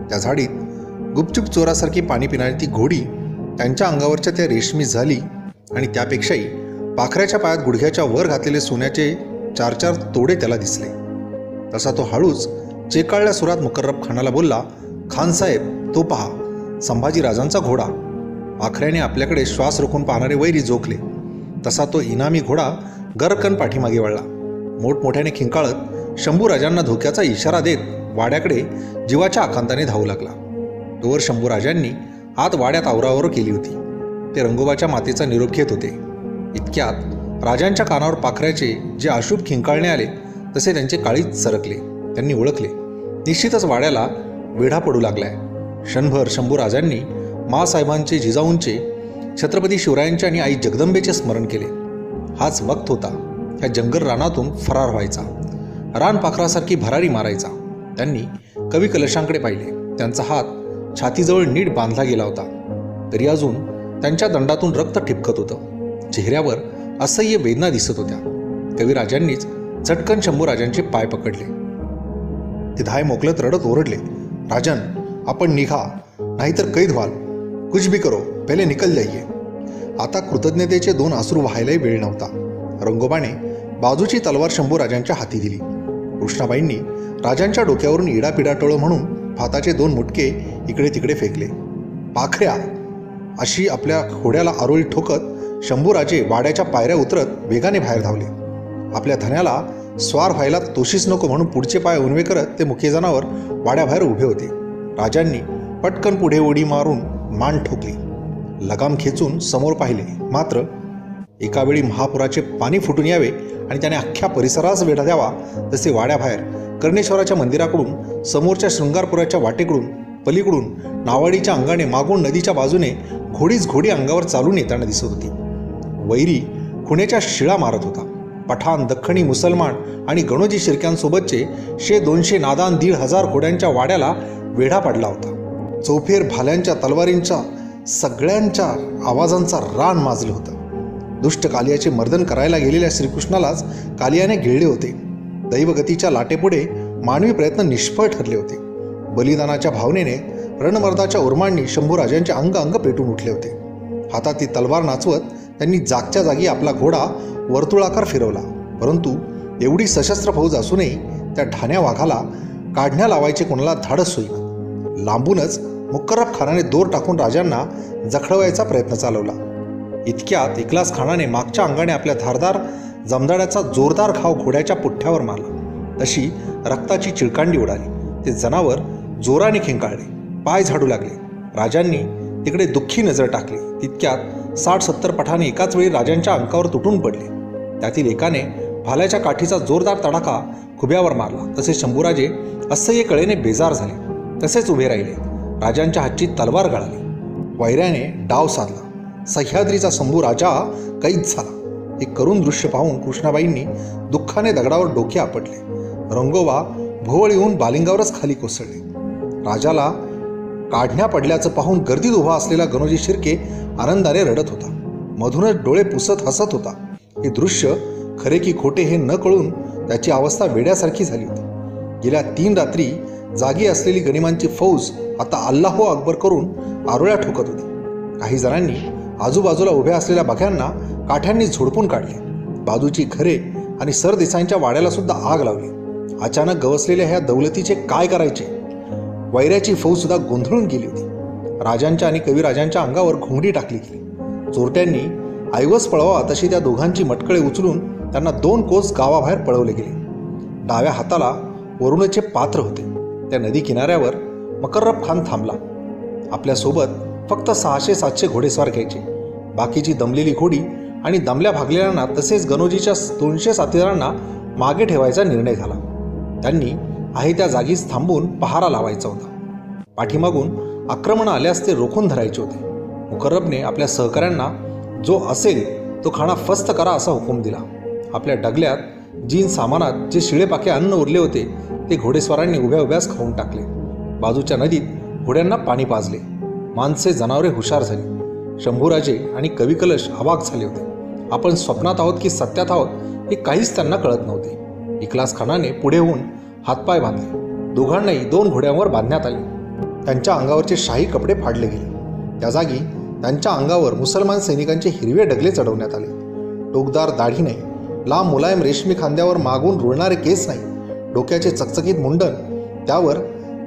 त्या झाडीत गुपचूप चोरासारखी पाणी पिणारी ती घोडी त्यांच्या अंगावरच्या त्या रेशमी झाली आणि त्यापेक्षाही पाखऱ्याच्या पायात गुडघ्याच्या वर घातलेले सोन्याचे 4-4 तोडे त्याला दिसले. तसा तो हळूच चेकाळल्या सुरात मुकर्रब खानाला बोलला, खानसाहेब, तो पहा, संभाजीराजांचा घोडा. पाखऱ्याने आपल्याकडे श्वास रोखून पाहणारे वैरी जोखले. तसा तो इनामी घोडा गरकन पाठीमागे वळला. मोठमोठ्याने खिंकाळत शंभूराजांना धोक्याचा इशारा देत वाड्याकडे जीवाच्या आकांताने धावू लागला. तोवर शंभूराजांनी आत वाड्यात आवरावर केली होती. ते रंगोबाच्या मातेचा निरोप घेत होते. इतक्यात राजांच्या कानावर पाखऱ्याचे जे अशुभ खिंकाळणे आले तसे त्यांचे काळीच सरकले. त्यांनी ओळखले, निश्चितच वाड्याला वेढा पडू लागलाय. क्षणभर शंभूराजांनी मासाहेबांचे, जिजाऊंचे, छत्रपती शिवरायांचे आणि आई जगदंबेचे स्मरण केले. हाच वक्त होता ह्या जंगल रानातून फरार व्हायचा, रानपाखरासारखी भरारी मारायचा. त्यांनी कवी कलशांकडे पाहिले. त्यांचा हात छातीजवळ नीट बांधला गेला होता, तरी अजून त्यांच्या दंडातून रक्त ठिपकत होतं. चेहऱ्यावर असह्य वेदना दिसत होत्या. कविराजांनीच झटकन शंभूराजांचे पाय पकडले. ते धाय मोकलत रडत ओरडले, राजन, आपण निघा, नाहीतर कैद व्हाल. कुछ भी करो, पहिले निकल जाइए. आता कृतज्ञतेचे 2 अश्रू व्हायलाही वेळ नव्हता. रंगोबाने बाजूची तलवार शंभूराजांच्या हाती दिली. कृष्णाबाईंनी राजांच्या डोक्यावरून इडापिडाटोळं म्हणून भाताचे 2 मुटके इकडे तिकडे फेकले. पाखऱ्या, अशी आपल्या घोड्याला आरोळी ठोकत शंभूराजे वाड्याच्या पायऱ्या उतरत वेगाने बाहेर धावले. आपल्या धन्याला स्वार व्हायला तोशीच नको म्हणून पुढचे पाय उणवे करत ते मुख्य जनावर वाड्याबाहेर उभे होते. राजांनी पटकन पुढे उडी मारून मान ठोकली. लगाम खेचून समोर पाहिले, मात्र एकावेळी महापुराचे पाणी फुटून यावे आणि त्याने अख्ख्या परिसरास वेढा द्यावा तसे वाड्याबाहेर कर्णेश्वराच्या मंदिराकडून, समोरच्या शृंगारपुराच्या वाटेकडून, पलीकडून नावाडीच्या अंगाने मागून नदीच्या बाजूने घोडीच घोडी अंगावर चालून येताना दिसत होती. वैरी खुण्याच्या शिळा मारत होता. पठाण, दख्खणी, मुसलमान आणि गणोजी शिर्क्यांसोबतचे 100-200 नादान 1,500 घोड्यांच्या वाड्याला वेढा पडला होता. चौफेर भाल्यांच्या, तलवारींच्या, सगळ्यांच्या आवाजांचा रान माजलं होतं. दुष्ट कालियाचे मर्दन करायला गेलेल्या श्रीकृष्णालाच कालियाने गिळले होते. दैवगतीच्या लाटेपुढे मानवी प्रयत्न निष्फळ ठरले होते. बलिदानाच्या भावनेने रणमर्दाच्या उर्मांनी शंभूराजांचे अंग अंग पेटून उठले होते. हातातील तलवार नाचवत त्यांनी जागच्या जागी आपला घोडा वर्तुळाकार फिरवला. परंतु एवढी सशस्त्र फौज असूनही त्या ठाण्या वाघाला काढण्या लावायचे कोणाला धाडस होईना. लांबूनच मुकर्रब खानाने दोर टाकून राजांना जखडवायचा प्रयत्न चालवला. इतक्यात इखलास खानाने मागच्या अंगाने आपल्या धारदार जमदाड्याचा जोरदार घाव घोड्याच्या पुठ्ठ्यावर मारला. तशी रक्ताची चिळकांडी उडाली. ते जनावर जोराने खिंकाळले, पाय झाडू लागले. राजांनी तिकडे दुःखी नजर टाकली. तितक्यात 60-70 पठाणे एकाच वेळी राजांच्या अंकावर तुटून पडले. त्यातील एकाने भाल्याच्या काठीचा जोरदार तडाखा खुब्यावर मारला. तसे शंभूराजे असह्य कळेने बेजार झाले. तसेच उभे राहिले. राजांच्या हातची तलवार गळाली. वैऱ्याने डाव साधला. सह्याद्रीचा शंभू राजा कैद झाला. हे करून दृश्य पाहून कृष्णाबाईंनी दुःखाने दगडावर डोके आपटले. रंगोबा भोवळ येऊन बालिंगावरच खाली कोसळले. राजाला काढण्या पडल्याचं पाहून गर्दीत उभा असलेला गणोजी शिर्के आनंदाने रडत होता. मधूनच डोळे पुसत हसत होता. हे दृश्य खरे की खोटे हे न कळून त्याची अवस्था वेड्यासारखी झाली होती. गेल्या 3 रात्री जागी असलेली गनिमांची फौज आता अल्लाहो अकबर करून आरोळ्या ठोकत होती. काही जणांनी आजूबाजूला उभ्या असलेल्या बघ्यांना काठ्यांनी झोडपून काढले. बाजूची घरे आणि सरदेसाईंच्या वाड्याला सुद्धा आग लावली. अचानक गवसलेल्या ह्या दौलतीचे काय करायचे? वैऱ्याची फौज सुद्धा गोंधळून गेली होती. राजांच्या आणि कविराजांच्या अंगावर घोंगडी टाकली गेली. चोरट्यांनी ऐवज पळवा तशी त्या दोघांची मटकळे उचलून त्यांना 2 कोस गावाबाहेर पळवले गेले. डाव्या हाताला वरुणचे पात्र होते. त्या नदी किनाऱ्यावर मकर्रब खान थांबला. आपल्यासोबत फक्त 600-700 घोडेस्वार घ्यायचे. बाकीची दमलेली घोडी आणि दमल्या भागलेल्यांना तसेच गणोजीच्या 200 साथीदारांना मागे ठेवायचा निर्णय झाला. त्यांनी आहे त्या जागीच थांबून पहारा लावायचा होता. पाठीमागून आक्रमण आल्यास ते रोखून धरायचे होते. मुकर्रबने आपल्या सहकाऱ्यांना जो असेल तो खाणा फस्त करा असा हुकूम दिला. आपल्या डगल्यात जीन सामानात जे शिळेपाके अन्न उरले होते ते घोडेस्वारांनी उभ्या उभ्याच खाऊन टाकले. बाजूच्या नदीत घोड्यांना पाणी पाजले. माणसे जनावरे हुशार झाली. शंभूराजे आणि कविकलश अवाक झाले होते. आपण स्वप्नात आहोत की सत्यात आहोत हे काहीच त्यांना कळत नव्हते. इखलास खानाने पुढे होऊन हातपाय बांधले. दोघांनाही 2 घोड्यांवर बांधण्यात आले. त्यांच्या अंगावरचे शाही कपडे फाडले गेले. त्या जागी त्यांच्या अंगावर मुसलमान सैनिकांचे हिरवे डगले चढवण्यात आले. टोकदार दाढी नाही, लांब मुलायम रेशमी खांद्यावर मागून रुळणारे केस नाही, डोक्याचे चकचकीत मुंडन, त्यावर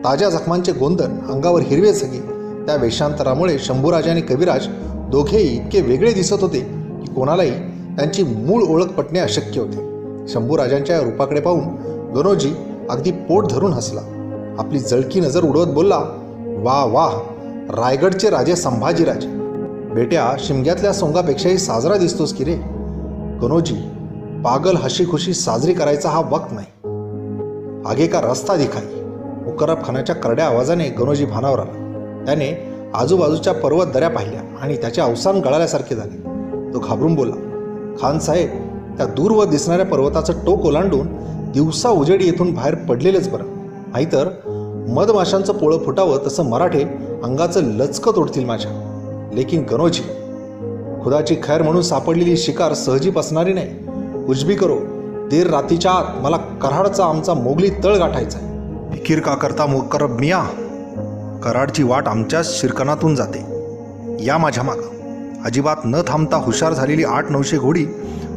ताज्या जखमांचे गोंदन, अंगावर हिरवे सगी. त्या वेषांतरामुळे शंभूराजे आणि कविराज दोघेही इतके वेगळे दिसत होते की कोणालाही त्यांची मूळ ओळख पटणे अशक्य होते. शंभूराजांच्या रूपाकडे पाहून गणोजी अगदी पोट धरून हसला. आपली जळकी नजर उडवत बोलला, वाह वाह, रायगडचे राजे संभाजीराजे. बेट्या, शिमग्यातल्या सोंगापेक्षाही साजरा दिसतोस की रे. गणोजी, पागल हशी खुशी साजरी करायचा हा वक्त नाही. आगे का रस्ता दिखाई. मुकर्रब खानाच्या करड्या आवाजाने गणोजी भानावर आला. त्याने आजूबाजूच्या पर्वत दऱ्या पाहिल्या आणि त्याचे अवसान गळाल्यासारखे झाले. तो घाबरून बोलला, खान साहेब, त्या दूरवर दिसणाऱ्या पर्वताचं टोक ओलांडून दिवसा उजेडी येथून बाहेर पडलेलंच बरं. नाहीतर मधमाशांचं पोळं फुटावं तसं मराठे अंगाचं लचकं तोडतील माझ्या. लेकिन गणोजी, खुदाची खैर म्हणून सापडलेली शिकार सहजी पसणारी नाही. कुछ भी करो, देर रातीच्या आत मला कराडचा आमचा मोगली तळ गाठायचा आहे. फिकीर का करता मुकर्रब मिया? कराडची वाट आमच्याच शिरकणातून जाते. या माझ्या मागं. अजिबात न थांबता हुशार झालेली 800-900 घोडी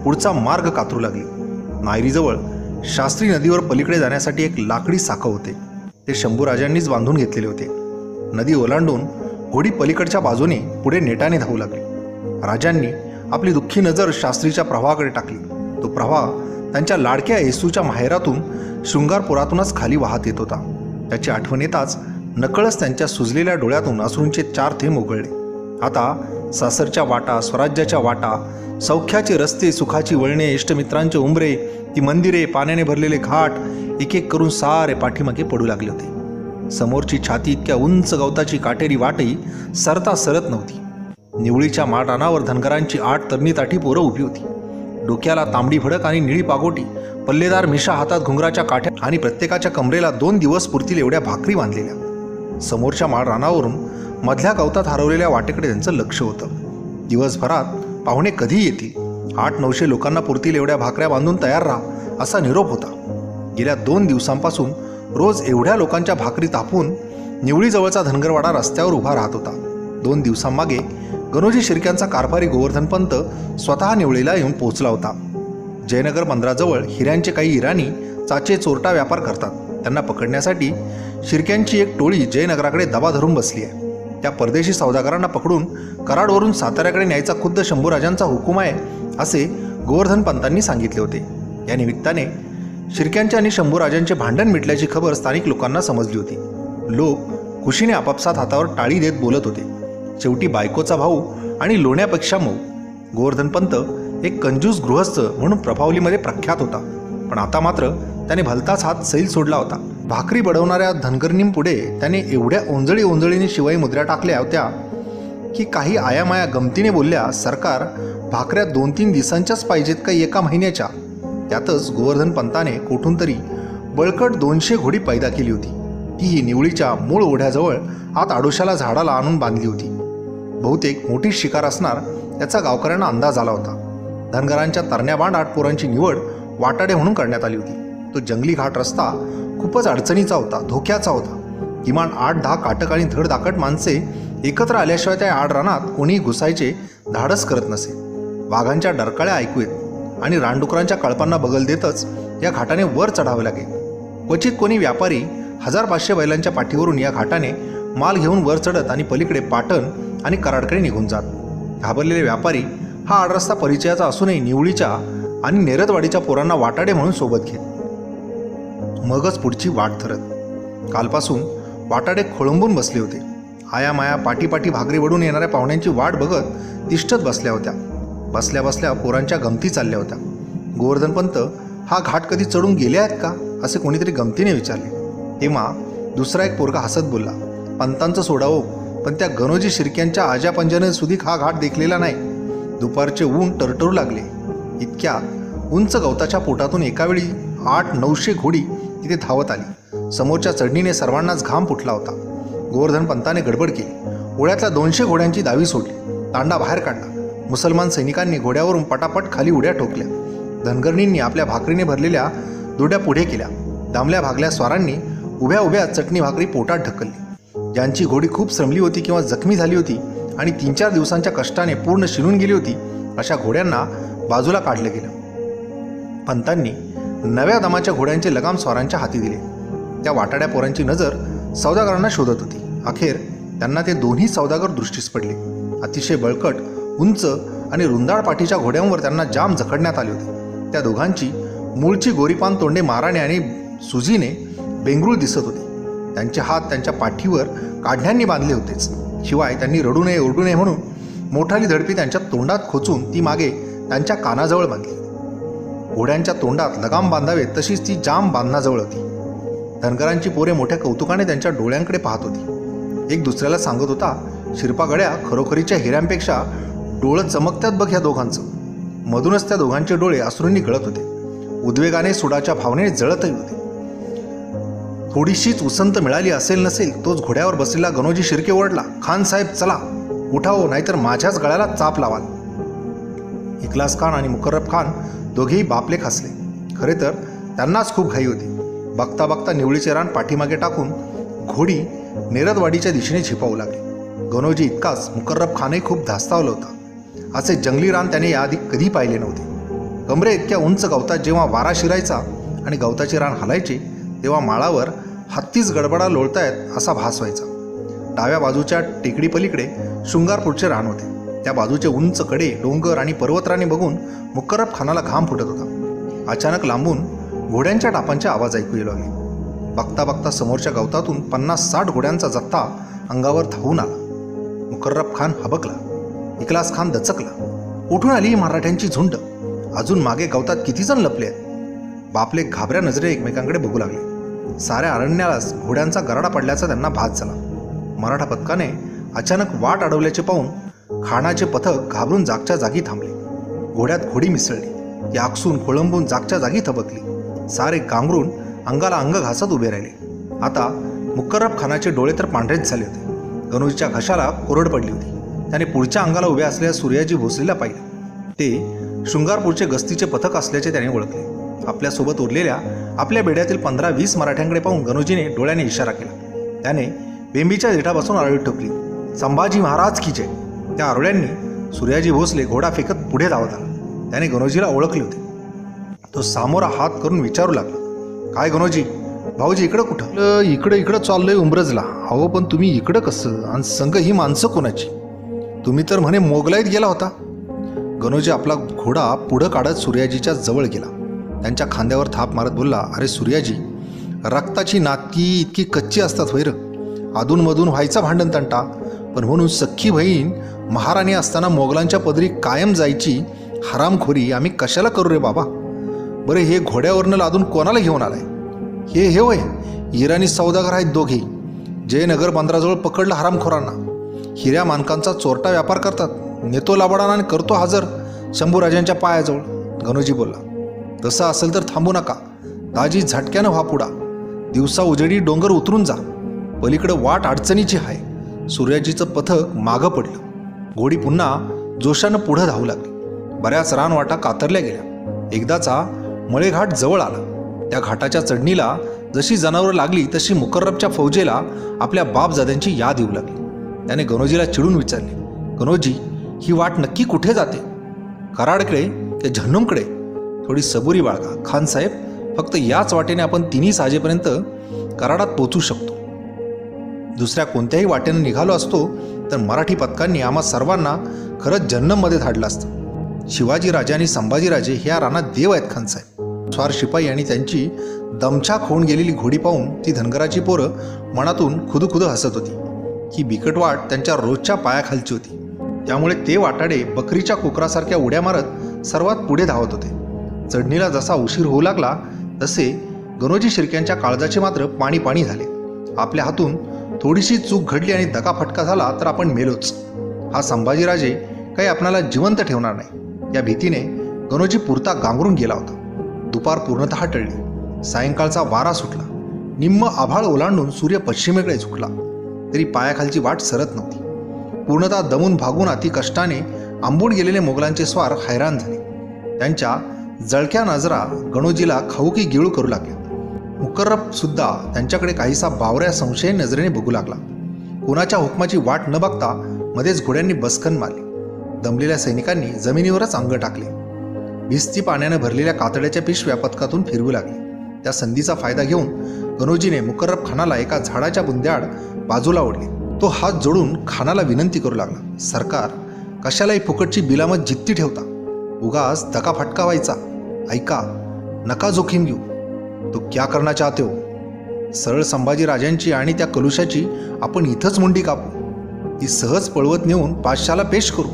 पुढचा मार्ग कातरू लागली. नायरीजवळ शास्त्री नदीवर पलीकडे जाण्यासाठी एक लाकडी साखं होते. ते शंभूराजांनीच बांधून घेतलेले होते. नदी ओलांडून घोडी पलीकडच्या बाजूने पुढे नेटाने धावू लागली. राजांनी आपली दुःखी नजर शास्त्रीच्या प्रवाहाकडे टाकली. तो प्रवाह त्यांच्या लाडक्या येसूच्या माहेरातून शृंगारपुरातूनच खाली वाहत येत होता. त्याची आठवण येताच नकळच त्यांच्या सुजलेल्या डोळ्यातून अश्रूंचे 4 थेंब उगळले. आता सासरच्या वाटा, स्वराज्याच्या वाटा, सौख्याचे रस्ते, सुखाची वळणे, इष्टमित्रांचे उंबरे, ती मंदिरे, पाण्याने भरलेले घाट एक एक करून सारे पाठीमागे पडू लागले होते. समोरची छाती इतक्या उंच गवताची काटेरी वाटही सरता सरत नव्हती. निवळीच्या माळरानावर धनगरांची 8 तरणी ताठी पोरं उभी होती. डोक्याला तांबडी भडक आणि निळी पागोटी, पल्लेदार मिशा, हातात घुंगराच्या काठ्या आणि प्रत्येकाच्या कमरेला 2 दिवस पुरतील एवढ्या भाकरी बांधलेल्या. समोरच्या माळरानावरून मधल्या गवतात हरवलेल्या वाटेकडे त्यांचं लक्ष होतं. दिवसभरात पाहुणे कधी येतील, 800-900 लोकांना पुरतील एवढ्या भाकऱ्या बांधून तयार राहा असा निरोप होता. गेल्या 2 दिवसांपासून रोज एवढ्या लोकांच्या भाकरी तापून निवळीजवळचा धनगरवाडा रस्त्यावर उभा राहत होता. 2 दिवसांमागे गणोजी शिर्क्यांचा कारभारी गोवर्धनपंत स्वतः निवळीला येऊन पोहोचला होता. जयनगर बंदराजवळ हिऱ्यांचे काही इराणी चाचे चोरटा व्यापार करतात. त्यांना पकडण्यासाठी शिर्क्यांची एक टोळी जयनगराकडे दबा धरून बसली आहे. त्या परदेशी सौदागरांना पकडून कराडवरून साताऱ्याकडे न्यायचा खुद्द शंभूराजांचा हुकूम आहे असे गोवर्धनपंतांनी सांगितले होते. या निमित्ताने शिर्क्यांचे आणि शंभूराजांचे भांडण मिटल्याची खबर स्थानिक लोकांना समजली होती. लोक खुशीने आपापसात हातावर टाळी देत बोलत होते. शेवटी बायकोचा भाऊ आणि लोण्यापेक्षा मऊ. गोवर्धनपंत एक कंजूस गृहस्थ म्हणून प्रभावलीमध्ये प्रख्यात होता. पण आता मात्र त्याने भलताच हात सैल सोडला होता. भाकरी बडवणाऱ्या धनगरणींपुढे त्याने एवढ्या ओंजळीने शिवाई मुद्रा टाकल्या होत्या की काही आयामाया गमतीने बोलल्या, सरकार, भाकऱ्या 2-3 दिवसांच्याच पाहिजेत का एका महिन्याच्या? त्यातच गोवर्धनपंताने कोठून तरी बळकट 200 घोडी पैदा केली होती. तीही निवळीच्या मूळ ओढ्याजवळ आत आडोशाला झाडाला आणून बांधली होती. बहुतेक मोठी शिकार असणार याचा गावकऱ्यांना अंदाज आला होता. धनगरांच्या तरण्याबांड 8 पोरांची निवड वाटाडे म्हणून करण्यात आली होती. तो जंगली घाट रस्ता खूपच अडचणीचा होता, धोक्याचा होता. किमान 8-10 काटक आणि धडधाकट माणसे एकत्र आल्याशिवाय त्या आड रानात कोणीही घुसायचे धाडस करत नसे. वाघांच्या डरकाळ्या ऐकू येत आणि रानडुकरांच्या कळपांना बगल देतच या घाटाने वर चढावे लागे. क्वचित कोणी व्यापारी 1000-500 बैलांच्या पाठीवरून या घाटाने माल घेऊन वर चढत आणि पलीकडे पाटण आणि कराडकडे निघून जात. घाबरलेले व्यापारी हा आडरस्ता परिचयाचा असूनही निवळीच्या आणि नेरदवाडीच्या पोरांना वाटाडे म्हणून सोबत घेत. मगच पुढची वाट धरत. कालपासून वाटाडे खोळंबून बसले होते. आयामाया पाठी भाकरी वडून येणाऱ्या पाहुण्यांची वाट बघत तिष्ठत बसल्या होत्या. बसल्या बसल्या पोरांच्या गमती चालल्या होत्या. गोवर्धनपंत हा घाट कधी चढून गेले आहेत का असे कोणीतरी गमतीने विचारले. तेव्हा दुसरा एक पोरगा हसत बोलला, पंतांचं सोडावं, पण त्या गणोजी शिर्क्यांच्या आजा पंजाने सुधीक हा घाट देखलेला नाही. दुपारचे ऊन टरटरू लागले. इतक्या उंच गवताच्या पोटातून एकावेळी 800-900 घोडी तिथे धावत आली. समोरच्या चढणीने सर्वांनाच घाम फुटला होता. गोवर्धनपंताने गडबड केली. ओढ्यातल्या 200 घोड्यांची दावी सोडली. तांडा बाहेर काढला. मुसलमान सैनिकांनी घोड्यावरून पटापट खाली उड्या ठोकल्या. धनगरणींनी आपल्या भाकरीने भरलेल्या दुड्या पुढे केल्या. दामल्या भागल्या स्वारांनी उभ्या उभ्या चटणी भाकरी पोटात ढकलली. ज्यांची घोडी खूप श्रमली होती किंवा जखमी झाली होती आणि 3-4 दिवसांच्या कष्टाने पूर्ण शिरून गेली होती अशा घोड्यांना बाजूला काढलं गेलं. पंतांनी नव्या दमाच्या घोड्यांचे लगाम स्वारांच्या हाती दिले. त्या वाटाड्या पोरांची नजर सौदागरांना शोधत होती. अखेर त्यांना ते दोन्ही सौदागर दृष्टीस पडले. अतिशय बळकट, उंच आणि रुंदाळ पाठीच्या घोड्यांवर त्यांना जाम जखडण्यात आले होते. त्या दोघांची मूळची गोरीपान तोंडे माराने आणि सुजीने बेंगरूळ दिसत होती. त्यांचे हात त्यांच्या पाठीवर काढण्यांनी बांधले होतेच. शिवाय त्यांनी रडू नये ओरडू नये म्हणून मोठाली झडपी त्यांच्या तोंडात खोचून ती मागे त्यांच्या कानाजवळ बांधली. घोड्यांच्या तोंडात लगाम बांधावे तशीच ती जाम बांधण्याजवळ होती. धनगरांची पोरे मोठ्या कौतुकाने त्यांच्या डोळ्यांकडे पाहत होती. एक दुसऱ्याला सांगत होता, शिरपागड्या खरोखरीच्या हिऱ्यांपेक्षा डोळं चमकतात बघ ह्या दोघांचं. मधूनच त्या दोघांचे डोळे अश्रूंनी गळत होते. उद्वेगाने सुडाच्या भावनेने जळतही होते. थोडीशीच उसंत मिळाली असेल नसेल तोच घोड्यावर बसलेला गणोजी शिर्के ओरडला, खान साहेब चला उठाओ, नाहीतर माझ्याच गळ्याला चाप लावाल. इखलास खान आणि मुकर्रब खान दोघेही बापलेक हसले. खरे तर त्यांनाच खूप घाई होती. बघता बघता निवळीचे रान पाठीमागे टाकून घोडी नेरदवाडीच्या दिशेने झेपावू लागली. गणोजी इतकाच मुकर्रब खानही खूप धास्तावला होता. असे जंगली रान त्याने याआधी कधी पाहिले नव्हते. कमरे इतक्या उंच गवतात जेव्हा वारा शिरायचा आणि गवताचे रान हलायचे तेव्हा माळावर हत्तीच गडबडा लोळतायत असा भास व्हायचा. डाव्या बाजूच्या टेकडी पलीकडे शृंगारपूरचे रान होते. त्या बाजूचे उंच कडे, डोंगर आणि पर्वतराणी बघून मुकर्रब खानाला घाम फुटत होता. अचानक लांबून घोड्यांच्या टापांचे आवाज ऐकू येऊ लागले. बघता बघता समोरच्या गवतातून 50-60 घोड्यांचा जत्था अंगावर धावून आला. मुकर्रब खान हबकला. इखलास खान दचकला. उठून आली ही मराठ्यांची झुंड. अजून मागे गवतात किती जण लपले आहेत. बापले घाबऱ्या नजरे एकमेकांकडे बघू लागले. साऱ्या अरण्यालाच घोड्यांचा गराडा पडल्याचा त्यांना भास झाला. मराठा पथकाने अचानक वाट अडवल्याचे पाहून खानाचे पथक घाबरून जागच्या जागी थांबले. घोड्यात घोडी मिसळली. ती आकसून खोळंबून जागच्या जागी थबकली. सारे गांगरून अंगाला अंग घासत उभे राहिले. आता मुकर्रब खानाचे डोळे तर पांढरेच झाले होते. गणोजीच्या घशाला कोरड पडली होती. त्याने पुढच्या अंगाला उभ्या असलेल्या सूर्याजी भोसलेला पाहिले. ते शृंगारपूरचे गस्तीचे पथक असल्याचे त्याने ओळखले. आपल्यासोबत उरलेल्या आपल्या बेड्यातील 15-20 मराठ्यांकडे पाहून गणोजीने डोळ्याने इशारा केला. त्याने बेंबीच्या देठापासून आरोळी ठोकली, संभाजी महाराज की जय. त्या आरोळ्यांनी सूर्याजी भोसले घोडा फेकत पुढे धावत आला. त्याने गणोजीला ओळखले होते. तो सामोरा हात करून विचारू लागला, काय गणोजी भाऊजी इकडं कुठं? इकडं चाललोय उंबरजला. अहो पण तुम्ही इकडं कसं? आणि संग ही माणसं कोणाची? तुम्ही तर म्हणे मोगलाईत गेला होता. गणोजी आपला घोडा पुढं काढत सूर्याजीच्या जवळ गेला. त्यांच्या खांद्यावर थाप मारत बोलला, अरे सूर्याजी, रक्ताची नातकी इतकी कच्ची असतात वैर. अधूनमधून व्हायचा भांडण तंटा, पण म्हणून सख्खी बहीण महाराणी असताना मोगलांच्या पदरी कायम जायची हरामखोरी आम्ही कशाला करू रे बाबा? बरं हे घोड्यावरनं लादून कोणाला घेऊन आलाय? हे होय इराणी सौदागर आहेत दोघे. जयनगर बंदराजवळ पकडलं हरामखोरांना. हिऱ्या मानकांचा चोरटा व्यापार करतात. नेतो लाबाडाना आणि करतो हजर शंभूराजांच्या पायाजवळ. गणोजी बोलला, तसं असेल तर थांबू नका. दाजी झटक्यानं व्हा पुढा. दिवसा उजेडी डोंगर उतरून जा. पलीकडं वाट अडचणीची आहे. सूर्याजीचं पथक मागं पडलं. घोडी पुन्हा जोशानं पुढं धावू लागली. बऱ्याच रानवाटा कातरल्या गेल्या. एकदाचा मळेघाट जवळ आला. त्या घाटाच्या चढणीला जशी जनावरं लागली तशी मुकर्रबच्या फौजेला आपल्या बापजाद्यांची याद येऊ लागली. त्याने गणोजीला चिडून विचारले, गणोजी ही वाट नक्की कुठे जाते? कराडकडे ते झन्नूमकडे? थोडी सबुरी बाळगा खानसाहेब. फक्त याच वाटेने आपण तिन्ही साजेपर्यंत कराडात पोचू शकतो. दुसऱ्या कोणत्याही वाटेनं निघालो असतो तर मराठी पथकांनी आम्हा सर्वांना खरंच जन्नममध्ये धाडलं असतं. शिवाजीराजे आणि संभाजीराजे ह्या रानात देव आहेत खानसाहेब. स्वार शिपाई आणि त्यांची दमछाक होऊन गेलेली घोडी पाहून ती धनगराची पोरं मनातून खुदुखुद हसत होती. ही बिकट वाट त्यांच्या रोजच्या पायाखालची होती. त्यामुळे ते वाटाडे बकरीच्या कुकरासारख्या उड्या मारत सर्वात पुढे धावत होते. चढणीला जसा उशीर होऊ लागला तसे गणोजी शिर्क्यांच्या काळजाचे मात्र पाणी पाणी झाले. आपल्या हातून थोडीशी चूक घडली आणि दगाफटका झाला तर आपण मेलोच. हा संभाजीराजे काही आपणाला जिवंत ठेवणार नाही या भीतीने गणोजी पुरता गांगरून गेला होता. दुपार पूर्णतः टळली. सायंकाळचा वारा सुटला. निम्म आभाळ ओलांडून सूर्य पश्चिमेकडे झुकला तरी पायाखालची वाट सरत नव्हती. पूर्णतः दमून भागून अति कष्टाने आंबून गेलेले मोगलांचे स्वार हैराण झाले. त्यांच्या जळक्या नजरा गणोजीला खाऊकी गिळू करू लागल्या. मुकर्रब सुद्धा त्यांच्याकडे काहीसा बावऱ्या संशयी नजरेने बघू लागला. कोणाच्या हुकमाची वाट न बघता मध्येच घोड्यांनी बसकन मारली. दमलेल्या सैनिकांनी जमिनीवरच अंग टाकले. भिस्ती पाण्यानं भरलेल्या कातड्याच्या पिशव्या पथकातून फिरवू लागले. त्या संधीचा फायदा घेऊन गणोजीने मुकर्रब खानाला एका झाडाच्या बुंद्याआड बाजूला ओढले. तो हात जोडून खानाला विनंती करू लागला, सरकार कशालाही फुकटची बिलामत जित्ती ठेवता? उगाच दगाफटका व्हायचा. ऐका, नका जोखीम घेऊ. तो क्या करना चाहते हो? सरळ संभाजीराजांची आणि त्या कलुशाची आपण इथंच मुंडी कापू, ती सहज पळवत नेऊन बादशाला पेश करू.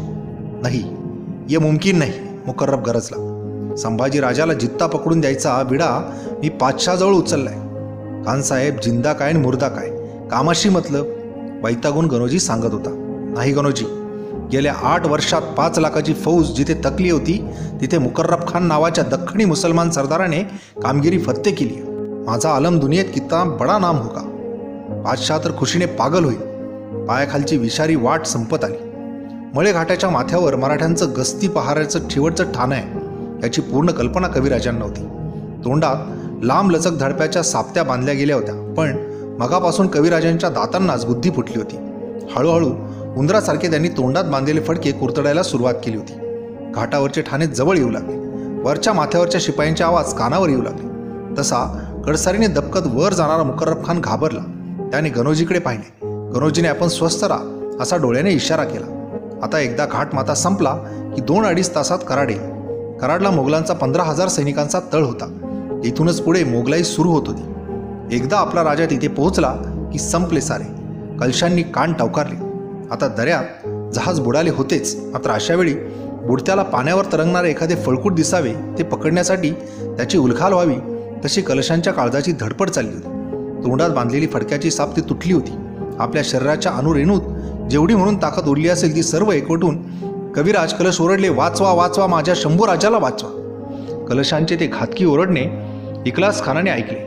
नाही, ये मुमकिन नाही, मुकर्रब गरजला. संभाजीराजाला जित्ता पकडून द्यायचा विडा मी पातशाजवळ उचललाय. खानसाहेब जिंदा काय आणि मुर्दा काय, कामाशी मतलब, वैतागून गणोजी सांगत होता. नाही गणोजी, गेल्या 8 वर्षात 5 लाखाची फौज जिथे थकली होती तिथे मुकर्रब खान नावाच्या दख्खणी मुसलमान सरदाराने कामगिरी फत्ते केली. माझा आलम दुनियेत कितना बडा नाम होगा. बादशाह तर खुशीने पागल होईल. पायाखालची विषारी वाट संपत आली. मळेघाटाच्या माथ्यावर मराठ्यांचं गस्ती पहाराचं शेवटचं ठाणं आहे याची पूर्ण कल्पना कविराजांना नव्हती. तोंडात लांब लचक धडप्याच्या सापत्या बांधल्या गेल्या होत्या, पण मगापासून कविराजांच्या दातांनाच बुद्धी फुटली होती. हळूहळू उंदरासारखे त्यांनी तोंडात बांधलेले फडके कुरतडायला सुरुवात केली होती. घाटावरचे ठाणे जवळ येऊ लागले. वरच्या माथ्यावरच्या शिपायांचे आवाज कानावर येऊ लागले. तसा कडसारीने दबकत वर जाणारा मुकर्रब खान घाबरला. त्याने गणोजीकडे पाहिले. गणोजीने आपण स्वस्थ राहा असा डोळ्याने इशारा केला. आता एकदा घाटमाता संपला की 2-2.5 तासात कराड येईल. कराडला मोगलांचा 15,000 सैनिकांचा तळ होता. इथूनच पुढे मोगलाई सुरू होत होती. एकदा आपला राजा तिथे पोहोचला की संपले सारे. कलशांनी कान टवकारले. आता दऱ्यात जहाज बुडाले होतेच, मात्र अशावेळी बुडत्याला पाण्यावर तरंगणारे एखादे फळकूट दिसावे ते पकडण्यासाठी त्याची उलखाल व्हावी तशी कलशांच्या काळजाची धडपड चालली होती. तोंडात बांधलेली फडक्याची साप ती तुटली होती. आपल्या शरीराच्या अनुरेणूत जेवढी म्हणून ताकद उरली असेल ती सर्व एकवटून कविराज कलश ओरडले, वाचवा वाचवा, माझ्या शंभूराजाला वाचवा. कलशांचे ते घातकी ओरडणे इखलास खानाने ऐकले.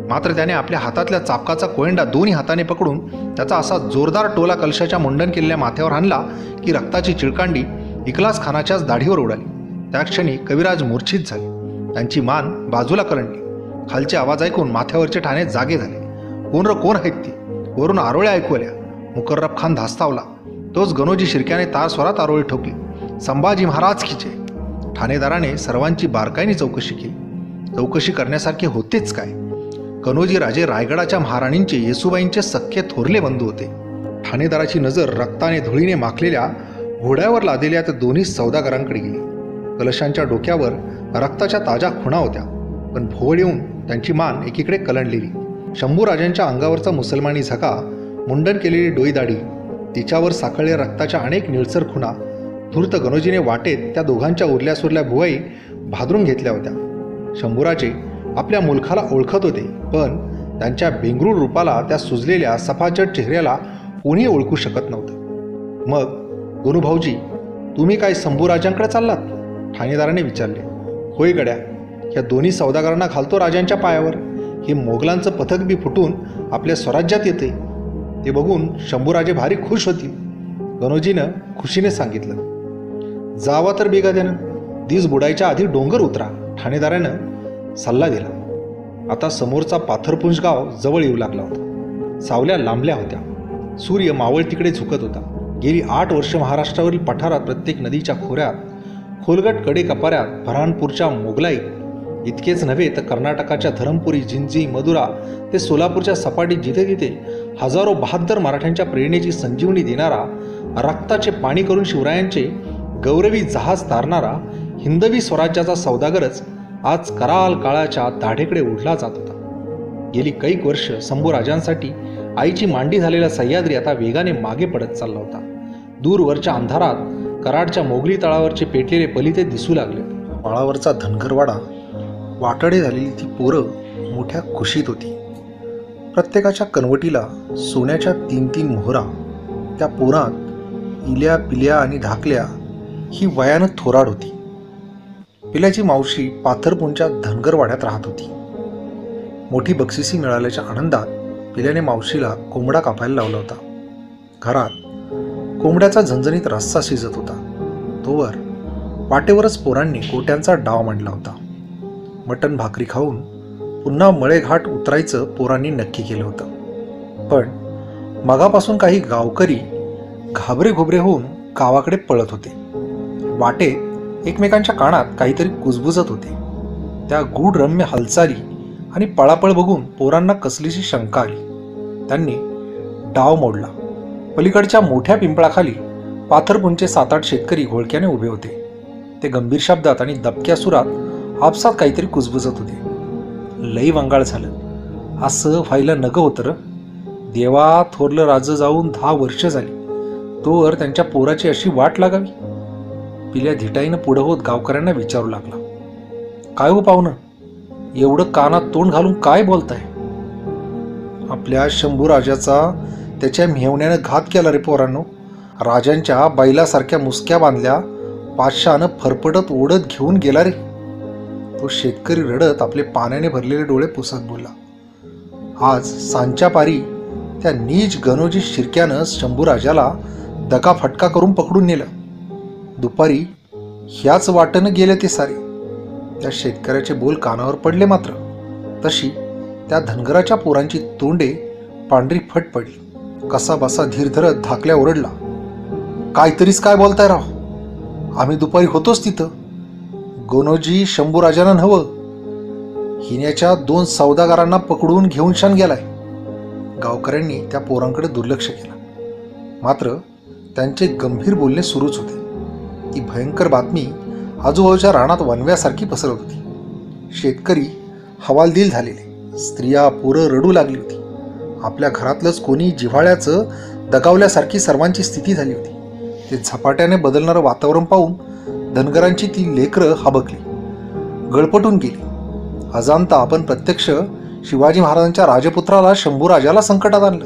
मात्र त्याने आपल्या हातातल्या चापकाचा कोयंडा दोन्ही हाताने पकडून त्याचा असा जोरदार टोला कलशाच्या मुंडन केलेल्या माथ्यावर आणला की रक्ताची चिळकांडी इखलास खानाच्याच दाढीवर उडाली. त्या क्षणी कविराज मूर्छित झाले. त्यांची मान बाजूला कलंडली. खालचे आवाज ऐकून माथ्यावरचे ठाणे जागे झाले. कोण आहेत ती? वरून आरोळ्या ऐकू आल्या. मुकर्रब खान धास्तावला. तोच गणोजी शिर्क्याने तार स्वरात आरोळी ठोकली, संभाजी महाराज की जय. ठाणेदाराने सर्वांची बारकाईने चौकशी केली. चौकशी करण्यासारखे होतेच काय? कनोजी राजे रायगडाच्या महाराणींचे येसुबाईंचे सख्खे थोरले बंधू होते. ठाणेदाराची नजर रक्ताने धुळीने माखलेल्या घोड्यावर लादलेल्या त्या दोन्ही सौदागरांकडे गेली. कलशांच्या डोक्यावर रक्ताच्या ताज्या खुणा होत्या, पण भोवळ येऊन त्यांची मान एकीकडे कलंडलेली. शंभूराजांच्या अंगावरचा मुसलमानी झका, मुंडन केलेली डोईदाढी, तिच्यावर साखळलेल्या रक्ताच्या अनेक निळसर खुणा, धूर्त गणोजीने वाटेत त्या दोघांच्या उरल्या सुरल्या भुवाई भादरून घेतल्या होत्या. शंभूराजे आपल्या मुलखाला ओळखत होते, पण त्यांच्या बेंगरूळ रूपाला, त्या सुजलेल्या सफाचट चेहऱ्याला कोणी ओळखू शकत नव्हतं. मग गणूभाऊजी, तुम्ही काय शंभूराजांकडे चाललात? ठाणेदाराने विचारले. होय गड्या, या दोन्ही सौदागरांना घालतो राजांच्या पायावर. हे मोगलांचं पथक बी फुटून आपल्या स्वराज्यात येते. ते बघून शंभूराजे भारी खुश होतील. गणोजीनं खुशीने सांगितलं. जावा तर बेगाद्यानं, दिस बुडायच्या आधी डोंगर उतरा, ठाणेदारानं सल्ला दिला. आता समोरचा पाथरपुंज गाव जवळ येऊ लागला होता. सावल्या लांबल्या होत्या. सूर्य मावळतीकडे झुकत होता. गेली 8 वर्ष महाराष्ट्रावरील पठारात प्रत्येक नदीच्या खोऱ्यात, खोलगट कडे कपाऱ्यात, बऱ्हाणपूरच्या मोगलाई इतकेच नव्हे तर कर्नाटकाच्या धरमपुरी, जिंजी, मदुरा ते सोलापूरच्या सपाटीत जिथे तिथे हजारो बहाद्दर मराठ्यांच्या प्रेरणेची संजीवनी देणारा, रक्ताचे पाणी करून शिवरायांचे गौरवी जहाज तारणारा हिंदवी स्वराज्याचा सौदागरच आज कराल काळाच्या दाढेकडे उडला जात होता. गेली कैक वर्ष शंभूराजांसाठी आईची मांडी झालेला सह्याद्री आता वेगाने मागे पडत चालला होता. दूरवरच्या अंधारात कराडच्या मोगली तळावरचे पेटलेले पलिते दिसू लागले. माळावरचा धनगरवाडा, वाटडे झालेली ती पोरं मोठ्या खुशीत होती. प्रत्येकाच्या कनवटीला सोन्याच्या 3-3 मोहरा. त्या पोरात इल्या, पिल्या आणि ढाकल्या ही वयानं थोराड होती. पिल्याची मावशी पाथरपुंच्या धनगरवाड्यात राहत होती. मोठी बक्षिसी मिळाल्याच्या आनंदात पिल्याने मावशीला कोंबडा कापायला लावला होता. घरात कोंबड्याचा झणझणीत रस्सा शिजत होता. तोवर वाटेवरच पोरांनी कोट्यांचा डाव मांडला होता. मटण भाकरी खाऊन पुन्हा मळेघाट उतरायचं पोरांनी नक्की केलं होतं. पण मगापासून काही गावकरी घाबरे घोबरे होऊन गावाकडे पळत होते. वाटेत एकमेकांच्या कानात काहीतरी कुजबुजत होते. त्या गूढरम्य हालचाली आणि पळापळ बघून पोरांना कसलीशी शंका आली. त्यांनी डाव मोडला. पलीकडच्या मोठ्या पिंपळाखाली पाथरपुंचे 7-8 शेतकरी घोळक्याने उभे होते. ते गंभीर शब्दात आणि दबक्या सुरात आपसात काहीतरी कुजबुजत होते. लई वंगाळ झालं. असं व्हायला नगं होतं र. देवा, थोरलं राजं जाऊन 10 वर्ष झाली, तोवर त्यांच्या पोराची अशी वाट लागावी. पिल्या धिटाईनं पुढं होत गावकऱ्यांना विचारू लागला, काय हो पाहुणं, एवढं कानात तोंड घालून काय बोलताय? आपल्या शंभू राजाचा त्याच्या मेहण्यानं घात केला रे पोरांनो. राजांच्या बैलासारख्या मुसक्या बांधल्या, पाचशानं फरफटत ओढत घेऊन गेला रे. तो शेतकरी रडत आपले पाण्याने भरलेले डोळे पुसत बोलला. आज सांच्या पारी त्या नीच गणोजी शिर्क्यानं शंभू राजाला दगा फटका करून पकडून नेलं. दुपारी ह्याच वाटेनं गेले ते सारे. त्या शेतकऱ्याचे बोल कानावर पडले. मात्र तशी त्या धनगराच्या पोरांची तोंडे पांढरी फट पडली. कसा बसा धीर धरत धाकल्या ओरडला, काहीतरीच काय बोलताय राव, आम्ही दुपारी होतोच तिथं. गणोजी शंभूराजानं नव्हं, हिण्याच्या 2 सौदागारांना पकडून घेऊन शान गेलाय. गावकऱ्यांनी त्या पोरांकडे दुर्लक्ष केलं. मात्र त्यांचे गंभीर बोलणे सुरूच होते. ती भयंकर बातमी आजूबाजूच्या रानात वनव्यासारखी पसरत होती. शेतकरी हवालदिल झालेले, स्त्रिया पोरं रडू लागली होती. आपल्या घरातलंच कोणी जिव्हाळ्याचं दगावल्यासारखी सर्वांची स्थिती झाली होती. ते झपाट्याने बदलणारं वातावरण पाहून धनगरांची ती लेकरं हाबकली, गळपटून गेली. अजाणता आपण प्रत्यक्ष शिवाजी महाराजांच्या राजपुत्राला शंभूराजाला संकटात आणलं,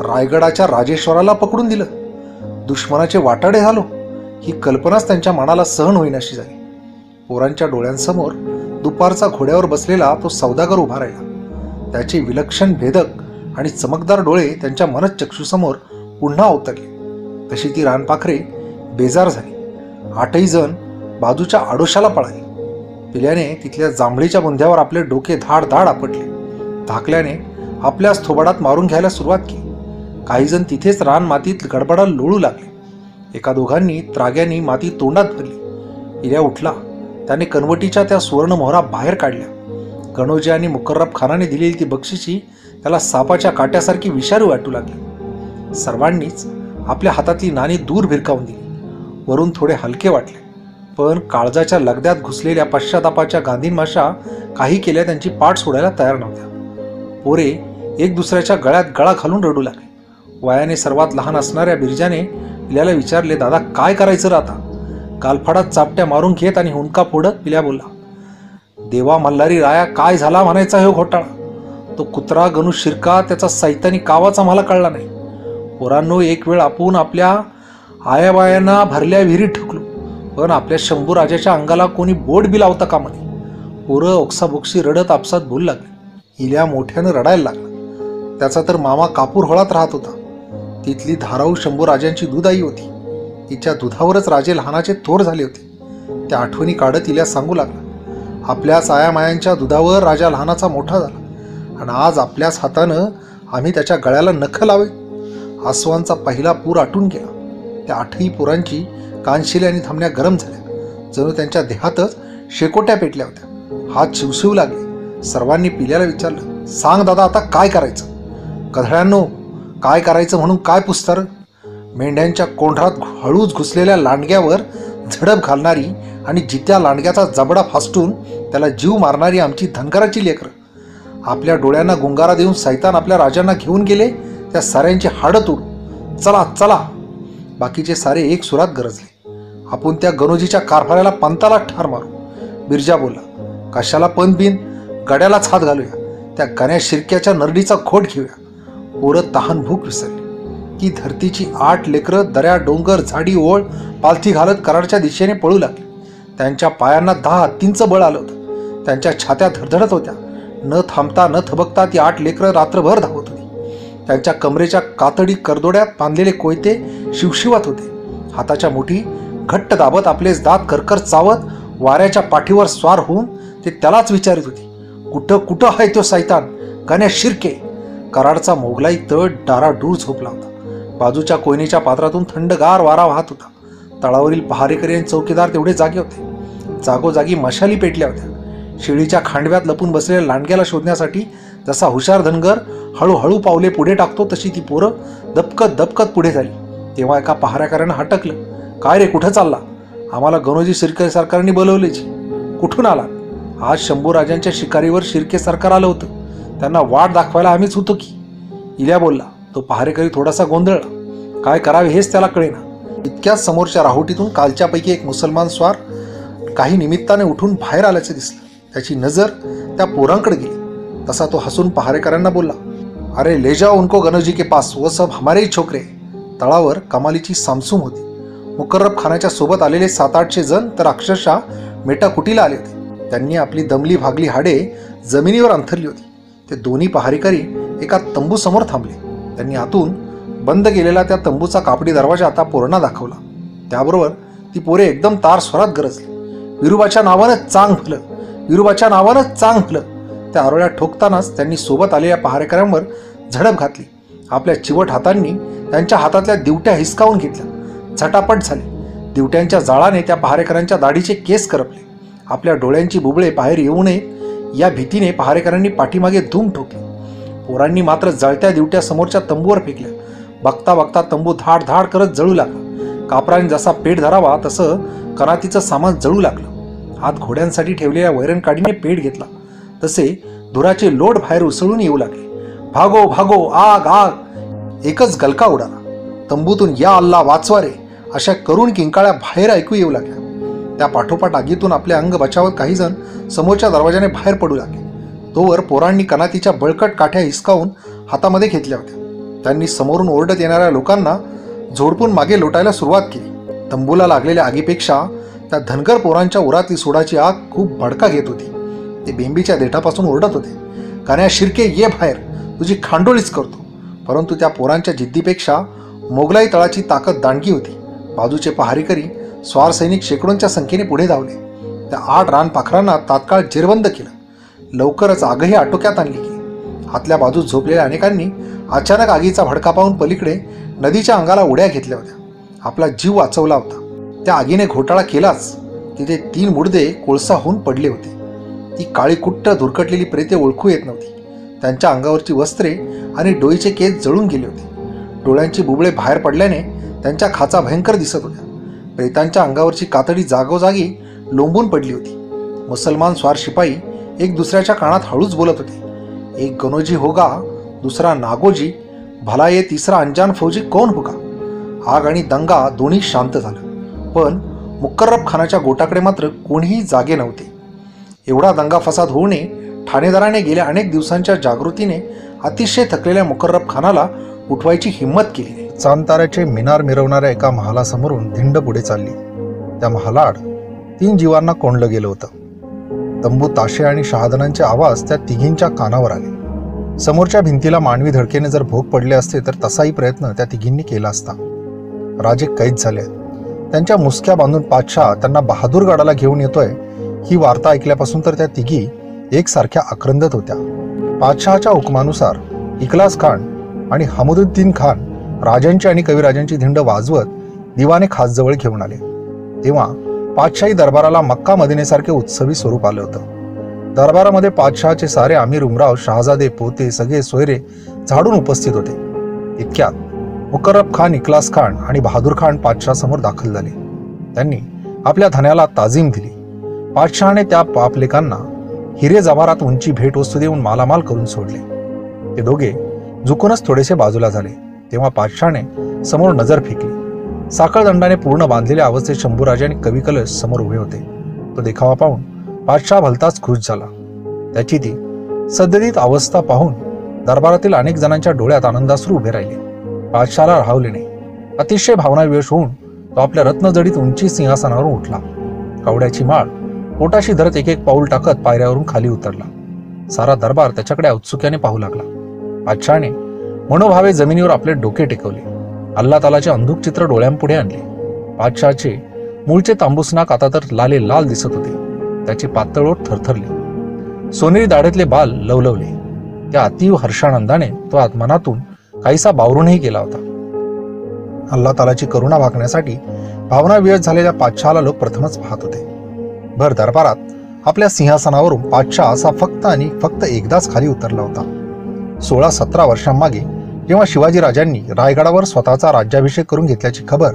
रायगडाच्या राजेश्वराला पकडून दिलं, दुश्मनाचे वाटाडे झालो, ही कल्पनाच त्यांच्या मनाला सहन होईनाशी झाली. पोरांच्या डोळ्यांसमोर दुपारचा घोड्यावर बसलेला तो सौदागर उभा राहिला. त्याचे विलक्षण भेदक आणि चमकदार डोळे त्यांच्या मनःचक्षुसमोर पुन्हा अवतरले. तशी ती रानपाखरे बेजार झाली. 8ही जण बाजूच्या आडोशाला पळाली. पिल्याने तिथल्या जांभळीच्या बुंध्यावर आपले डोके धाड धाड आपटले. धाकल्याने आपल्याच थोबाडात मारून घ्यायला सुरुवात केली. काही जण तिथेच रान मातीत गडबडा लोळू लागले. एका दोघांनी त्राग्यानी माती तोंडात भरली. पिल्या उठला. त्याने कनवटीच्या त्या सुवर्ण मोहरा बाहेर काढल्या. गणोजी आणि मुकर्रब खानाने दिलेली ती बक्षिशी त्याला सापाच्या काट्यासारखी विषारी वाटू लागली. सर्वांनीच आपल्या हातातली नाणी दूर भिरकावून दिली. वरून थोडे हलके वाटले, पण काळजाच्या लगद्यात घुसलेल्या पश्चातापाच्या गांधीन माशा काही केल्या त्यांची पाठ सोडायला तयार नव्हत्या. पोरे एक दुसऱ्याच्या गळ्यात गळा घालून रडू लागले. वयाने सर्वात लहान असणाऱ्या बिरजाने पिल्याला विचारले, दादा काय करायचं रे आता? गालफाडात चापट्या मारून घेत आणि हुंदका फोडत पिल्या बोलला, देवा मल्हारी राया, काय झाला म्हणायचा हे घोटाळा? तो कुत्रा गणू शिर्का, त्याचा सैतानी कावाच आम्हाला कळला नाही. पोरांनो, एक वेळ आपण आपल्या आयाबायांना भरल्या विहिरीत ठुकलो, पण आपल्या शंभू राजाच्या अंगाला कोणी बोट बी लावता कामा नये. पोरं ओक्साबोक्सी रडत आपसात बोलू लागले. इल्या मोठ्यानं रडायला लागला. त्याचा तर मामा कापूर होळात राहत होता. तिथली धाराऊ शंभू राजांची दूध आई होती. तिच्या दुधावरच राजे लहानाचे थोर झाले होते. त्या आठवणी काढत इल्या सांगू लागला, आपल्याच आयामायांच्या दुधावर राजा लहानाचा मोठा झाला, आणि आज आपल्याच हातानं आम्ही त्याच्या गळ्याला नख लावे. आसवांचा पहिला पूर आटून गेला. त्या 8ही पोरांची कानशिले आणि धमन्या गरम झाल्या, जणू त्यांच्या देहातच शेकोट्या पेटल्या होत्या. हात शिवशिवू लागले. सर्वांनी पिल्याला विचारलं, सांग दादा, आता काय करायचं? कधळ्यांनो, काय करायचं म्हणून काय पुसतार? मेंढ्यांच्या कोंढरात हळूच घुसलेल्या लांडग्यावर झडप घालणारी आणि जित्या लांडग्याचा जबडा फासटून त्याला जीव मारणारी आमची धनगराची लेकरं. आपल्या डोळ्यांना गुंगारा देऊन सैतान आपल्या राजांना घेऊन गेले. त्या साऱ्यांची हाडं तोडू. चला चला. बाकीचे सारे एक सुरात गरजले. आपण त्या गणोजीच्या कारभाराला पंताला ठार मारू. बिरजा बोलला, कशाला पंत बिन, गड्यालाच हात घालूया. त्या गण्या शिर्क्याच्या नरडीचा खोट घेऊया. पोरं तहान भूक विसरली. ती धरतीची 8 लेकरं दऱ्या डोंगर झाडी ओळ पालथी घालत कराडच्या दिशेने पळू लागली. त्यांच्या पायांना 10 हत्तींचं बळ आलं होतं. त्यांच्या छात्या धडधडत होत्या. न थांबता न थबकता ती 8 लेकरं रात्रभर धावत होती. त्यांच्या कमरेच्या कातडी करदोड्यात बांधलेले कोयते शिवशिवत होते. हाताच्या मुठी घट्ट दाबत आपलेच दात करकर चावत वाऱ्याच्या पाठीवर स्वार होऊन ते त्यालाच विचारित होते, कुठं कुठं आहे तो सैतान गण्या शिर्के? कराडचा मोगलाई तळ डाराडूर झोपला होता. बाजूच्या कोयनेच्या पात्रातून थंडगार वारा वाहत होता. तळावरील पहारेकरी आणि चौकीदार तेवढे जागे होते. जागोजागी मशाली पेटल्या होत्या. शेळीच्या खांडव्यात लपून बसलेल्या लांडग्याला शोधण्यासाठी जसा हुशार धनगर हळूहळू पावले पुढे टाकतो, तशी ती पोरं दबकत दबकत पुढे झाली. तेव्हा एका पहारेकऱ्यानं हटकलं, काय रे, कुठं चालला? आम्हाला गणोजी शिर्के सरकारने बोलवलेची. कुठून आला? आज शंभू राजांच्या शिकारीवर शिर्के सरकार आलं होतं. त्यांना वाट दाखवायला आम्हीच होतो की, इल्या बोलला. तो पहारेकरी थोडासा गोंधळला. काय करावे हेच त्याला कळेना. इतक्याच समोरच्या राहुटीतून कालच्यापैकी एक मुसलमान स्वार काही निमित्ताने उठून बाहेर आल्याचे दिसलं. त्याची नजर त्या पोरांकडे गेली. तसा तो हसून पहारेकरांना बोलला, अरे ले जाओ उनको गनोजी के पास, वो सब हमारे ही छोकरे. तळावर कमालीची सामसूम होती. मुकर्रब खानाच्या सोबत आलेले 700-800 जण तर अक्षरशः मेटाकुटीला आले होते. त्यांनी आपली दमली भागली हाडे जमिनीवर अंथरली होती. ते दोन्ही पहारेकरी एका तंबूसमोर थांबले. त्यांनी आतून बंद केलेला त्या तंबूचा कापडी दरवाजा आता पोरांना दाखवला. त्याबरोबर ती पोरे एकदम तार स्वरात गरजली, विरुबाच्या नावानं चांग भलं, विरुबाच्या नावानं चांग भलं. त्या आरोळ्या ठोकतानाच त्यांनी सोबत आलेल्या पहारेकऱ्यांवर झडप घातली. आपल्या चिवट हातांनी त्यांच्या हातातल्या दिवट्या हिसकावून घेतल्या. झटापट झाली. दिवट्यांच्या जाळाने त्या पहारेकरांच्या दाढीचे केस करपले. आपल्या डोळ्यांची बुबळे बाहेर येऊ नये या भीतीने पहारेकरांनी पाठीमागे धूम ठोकली. पोरांनी मात्र जळत्या दिवट्या समोरच्या तंबूवर फेकल्या. बघता बघता तंबू धाड धाड करत जळू लागला. कापराने जसा पेट धरावा तसं कनातीचं सामान जळू लागलं. आत घोड्यांसाठी ठेवलेल्या वैरणकाडीने पेट घेतला तसे धुराचे लोट बाहेर उसळून येऊ लागले. भागो भागो, आग आग. एकच गलका उडाला. तंबूतून या अल्ला वाचवा रे अशा करुण किंकाळ्या बाहेर ऐकू येऊ लागल्या. त्या पाठोपाठ आगीतून आपले अंग बचावत काही जण समोरच्या दरवाजाने बाहेर पडू लागले. तोवर पोरांनी कनातीच्या बळकट काठ्या हिसकावून हातामध्ये घेतल्या होत्या. त्यांनी समोरून ओरडत येणाऱ्या लोकांना झोडपून मागे लोटायला सुरुवात केली. तंबूला लागलेल्या आगीपेक्षा त्या धनगर पोरांच्या उरातली सोडाची आग खूप भडका घेत होती. ते बेंबीच्या देठापासून ओरडत होते, कान्या शिर्के ये बाहेर, तुझी खांडोळीच करतो. परंतु त्या पोरांच्या जिद्दीपेक्षा मोगलाई तळाची ताकद दांडगी होती. बाजूचे पहारेकरी स्वार सैनिक शेकडोंच्या संख्येने पुढे धावले. त्या 8 रानपाखरांना तात्काळ जेरबंद केलं. लवकरच आगही आटोक्यात आणली गेली. आतल्या बाजूत झोपलेल्या अनेकांनी अचानक आगीचा भडका पाहून पलीकडे नदीच्या अंगाला उड्या घेतल्या होत्या. आपला जीव वाचवला होता. त्या आगीने घोटाळा केलाच. तिथे 3 मुडदे कोळसा होऊन पडले होते. ती काळी कुट्ट धुरकटलेली प्रेते ओळखू येत नव्हती. त्यांच्या अंगावरची वस्त्रे आणि डोईचे केस जळून गेले होते. डोळ्यांची बुबळे बाहेर पडल्याने त्यांच्या खाचा भयंकर दिसत होत्या. प्रेतांच्या अंगावरची कातडी जागोजागी लोंबून पडली होती. मुसलमान स्वार शिपाई एक दुसऱ्याच्या कानात हळूच बोलत होते, एक गनोजी होगा, दुसरा नागोजी, भला ये तिसरा अनजान फौजी कोण होगा. आग आणि दंगा दोन्ही शांत झालं. पण मुकर्रब खानाच्या गोटाकडे मात्र कोणीही जागे नव्हते. एवढा दंगा फसाद होऊ नये ठाणेदाराने गेल्या अनेक दिवसांच्या जागृतीने अतिशय थकलेल्या मुकर्रब खानाला उठवायची हिंमत केली नाही. चांदताऱ्याचे मिनार मिरवणाऱ्या एका महालासमोरून धिंड पुढे चालली. त्या महालाड 3 जीवांना कोंडलं गेलं होतं. तंबू, ताशे आणि शहादनांचे आवाज त्या तिघींच्या कानावर आले. समोरच्या भिंतीला मानवी धडकेने जर भोग पडले असते तर तसाही प्रयत्न त्या तिघींनी केला असता. राजे कैद झाले आहेत. त्यांच्या मुसक्या बांधून पातशाह त्यांना बहादूरगडाला घेऊन येतोय ही वार्ता ऐकल्यापासून तर त्या तिघी एकसारख्या आक्रंदत होत्या. पातशहाच्या हुकमानुसार इखलास खान आणि हमुदुद्दीन खान राजांची आणि कविराजांची धिंड वाजवत दिवाने खासजवळ घेऊन आले. तेव्हा पातशाही दरबाराला मक्का मदिनेसारखे उत्सवी स्वरूप आलं होतं. दरबारामध्ये पातशहाचे सारे आमीर, उमराव, शहाजादे, पोते, सगळे सोयरे झाडून उपस्थित होते. इतक्यात मुकर्रब खान, इखलास खान आणि बहादूर खान पातशहासमोर दाखल झाले. त्यांनी आपल्या धन्याला ताजीम दिली. पातशहाने त्या पापलेकांना हिरे जवारात उंची भेटवस्तू देऊन मालामाल करून सोडले. ते दोघे झुकूनच थोडेसे बाजूला झाले. तेव्हा पातशहाने समोर नजर फेकली. साखळदंडाने पूर्ण बांधलेल्या अवस्थेत शंभूराजे आणि कवी कलश समोर उभे होते. तो देखावा पाहून पातशाह भलताच खुश झाला. त्याची ती सद्यदित अवस्था पाहून दरबारातील अनेक जणांच्या डोळ्यात आनंदाश्रू उभे राहिले. पातशाहला राहवले नाही. अतिशय भावनाविवश होऊन तो आपल्या रत्नजडीत उंची सिंहासनावरून उठला. कवड्याची माळ पोटाशी धरत एक एक पाऊल टाकत पायऱ्यावरून खाली उतरला. सारा दरबार त्याच्याकडे औत्सुक्याने पाहू लागला. पातशाहने मनोभावे जमिनीवर आपले डोके टेकवले. अल्लाह तालाचे अंधुक चित्र डोळ्यांपुढे आणले. पातशाहचे मूळचे तांबूसनाक आता तर लाले लाल दिसत होते. त्याची पातळ ओठ थरथरली. सोनेरी दाढेतले बाल लवलवले. त्या अतीव हर्षानंदाने तो आत्मनातून काहीसा बावरूनही गेला होता. अल्लाह तालाची करुणा भागण्यासाठी भावनाविवश झालेल्या पातशहाला लोक प्रथमच पाहत होते. भर दरबारात आपल्या सिंहासनावरून पातशाह असा फक्त आणि फक्त एकदाच खाली उतरला होता. 16-17 वर्षांमागे जेव्हा शिवाजीराजांनी रायगडावर स्वतःचा राज्याभिषेक करून घेतल्याची खबर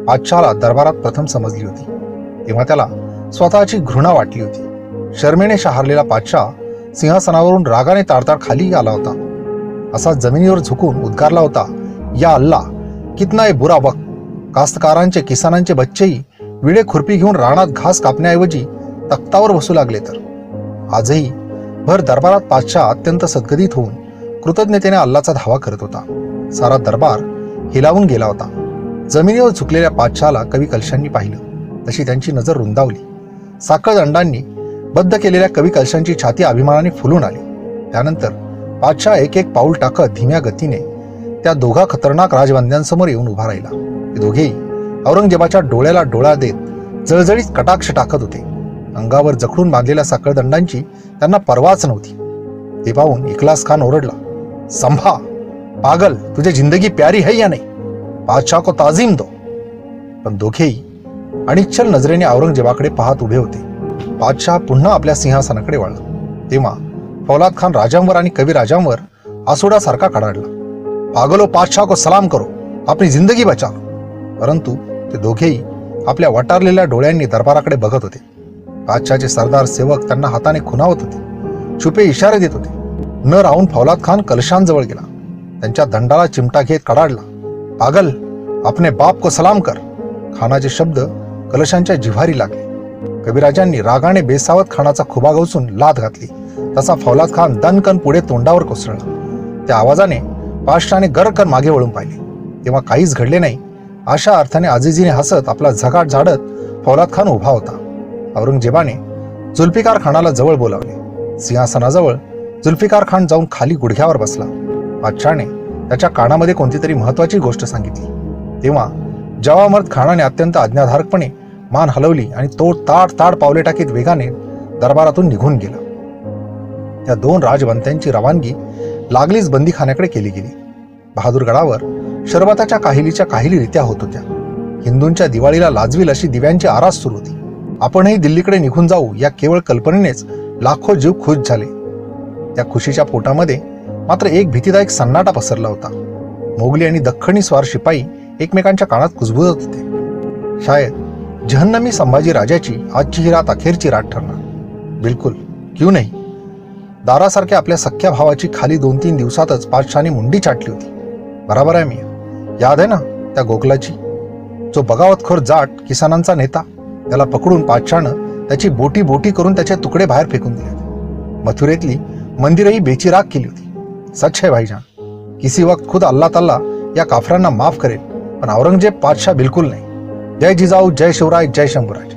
पातशाहला दरबारात प्रथम समजली होती, तेव्हा त्याला स्वतःची घृणा वाटली होती. शर्मेने शहारलेला पातशाह सिंहासनावरून रागाने ताडताड खाली आला होता. असा जमिनीवर झुकून उद्गारला होता, या अल्लाह, कितना है बुरा वक्त. कास्तकारांचे किसानांचे बच्चेही विडे खुरपी घेऊन रानात घास कापण्याऐवजी तख्तावर बसू लागले तर. आजही भर दरबारात पातशाह अत्यंत सद्गदित होऊन कृतज्ञतेने अल्लाचा धावा करत होता. सारा दरबार हिलावून गेला होता. जमिनीवर झुकलेल्या पातशाहला कवी कलशांनी पाहिलं तशी त्यांची नजर रुंदावली. साखळ दंडांनी बद्ध केलेल्या कवी कलशांची छाती अभिमानाने फुलून आली. त्यानंतर पातशाह एक एक पाऊल टाकत धीम्या गतीने त्या दोघा खतरनाक राजबंद्यांसमोर येऊन उभा राहिला. ते दोघेही औरंगजेबाच्या डोळ्याला डोळा देत जळजळीत कटाक्ष टाकत होते. अंगावर जखडून बांधलेल्या साखळदंडांची त्यांना पर्वाच नव्हती. ते पाहून इखलास खान ओरडला, संभा, पागल, तुझे जिंदगी प्यारी है या नहीं, बादशाह को ताजीम दो. पण दोघेही अनिच्छल नजरेने औरंगजेबाकडे पाहत उभे होते. बादशाह पुन्हा आपल्या सिंहासनाकडे वळला. तेव्हा फौलाद खान राजांवर आणि कवी राजांवर आसोडासारखा कडाडला. पागलो, बादशाह को सलाम करो, आपली जिंदगी बचा लो. परंतु ते दोघेही आपल्या वटारलेल्या डोळ्यांनी दरबाराकडे बघत होते. बादशाहचे सरदार सेवक त्यांना हाताने खुणावत होते, छुपे इशारे देत होते. न राहून फौलाद खान कलशांजवळ गेला. त्यांच्या दंडाला चिमटा घेत कडाडला, पागल, अपने बाप को सलाम कर. खानाचे शब्द कलशांच्या जिव्हारी लागले. कविराजांनी रागाने बेसावत खानाचा खुबा गवसून लाथ घातली तसा फौलाद खान दणकन पुढे तोंडावर कोसळला. त्या आवाजाने पातशाहने गरकन मागे वळून पाहिले. तेव्हा काहीच घडले नाही अशा अर्थाने आजिजीने हसत आपला झगाट झाडत फौलाद खान उभा होता. औरंगजेबाने जुल्फिकार खानाला जवळ बोलावले. सिंहासनाजवळ जुल्फिकार खान जाऊन खाली गुडघ्यावर बसला. बादशाहने त्याच्या कानामध्ये कोणती तरी महत्वाची गोष्ट सांगितली. तेव्हा जवामर्द खानाने अत्यंत आज्ञाधारकपणे मान हलवली आणि तो ताड ताड पावले टाकीत वेगाने दरबारातून निघून गेला. त्या दोन राजबंत्यांची रवानगी लागलीच बंदीखान्याकडे केली गेली. बहादूरगडावर शरबताच्या काहिलीच्या काहिलीरित्या होत होत्या. हिंदूंच्या दिवाळीला लाजवील अशी दिव्यांची आरास सुरू होती. आपणही दिल्लीकडे निघून जाऊ या केवळ कल्पनेनेच लाखो जीव खुश झाले. त्या खुशीच्या पोटामध्ये मात्र एक भीतीदायक सन्नाटा पसरला होता. मोगली आणि दख्खनी स्वार शिपाई एकमेकांच्या कानात कुजबुजत होते. शायद जहन्नमी संभाजी राजाची आजची ही रात अखेरची रात ठरणार. बिलकुल, क्यू नाही. दारासारख्या आपल्या सख्या भावाची खाली 2-3 दिवसातच पातशाहने मुंडी चाटली होती. बराबर आहे मी. याद आहे ना त्या गोखलाची, जो बगावतखोर जाट किसानांचा नेता. त्याला पकडून पातशाहनं त्याची बोटी बोटी करून त्याचे तुकडे बाहेर फेकून दिले. मथुरेतली मंदिरही बेचिराग केली होती. सच है भाईजान, किसी वक्त खुद अल्लाह ताला या काफरांना माफ करेल, पण औरंगजेब पातशाह बिलकुल नाही. जय जिजाऊ, जय शिवराय, जय शंभूराज.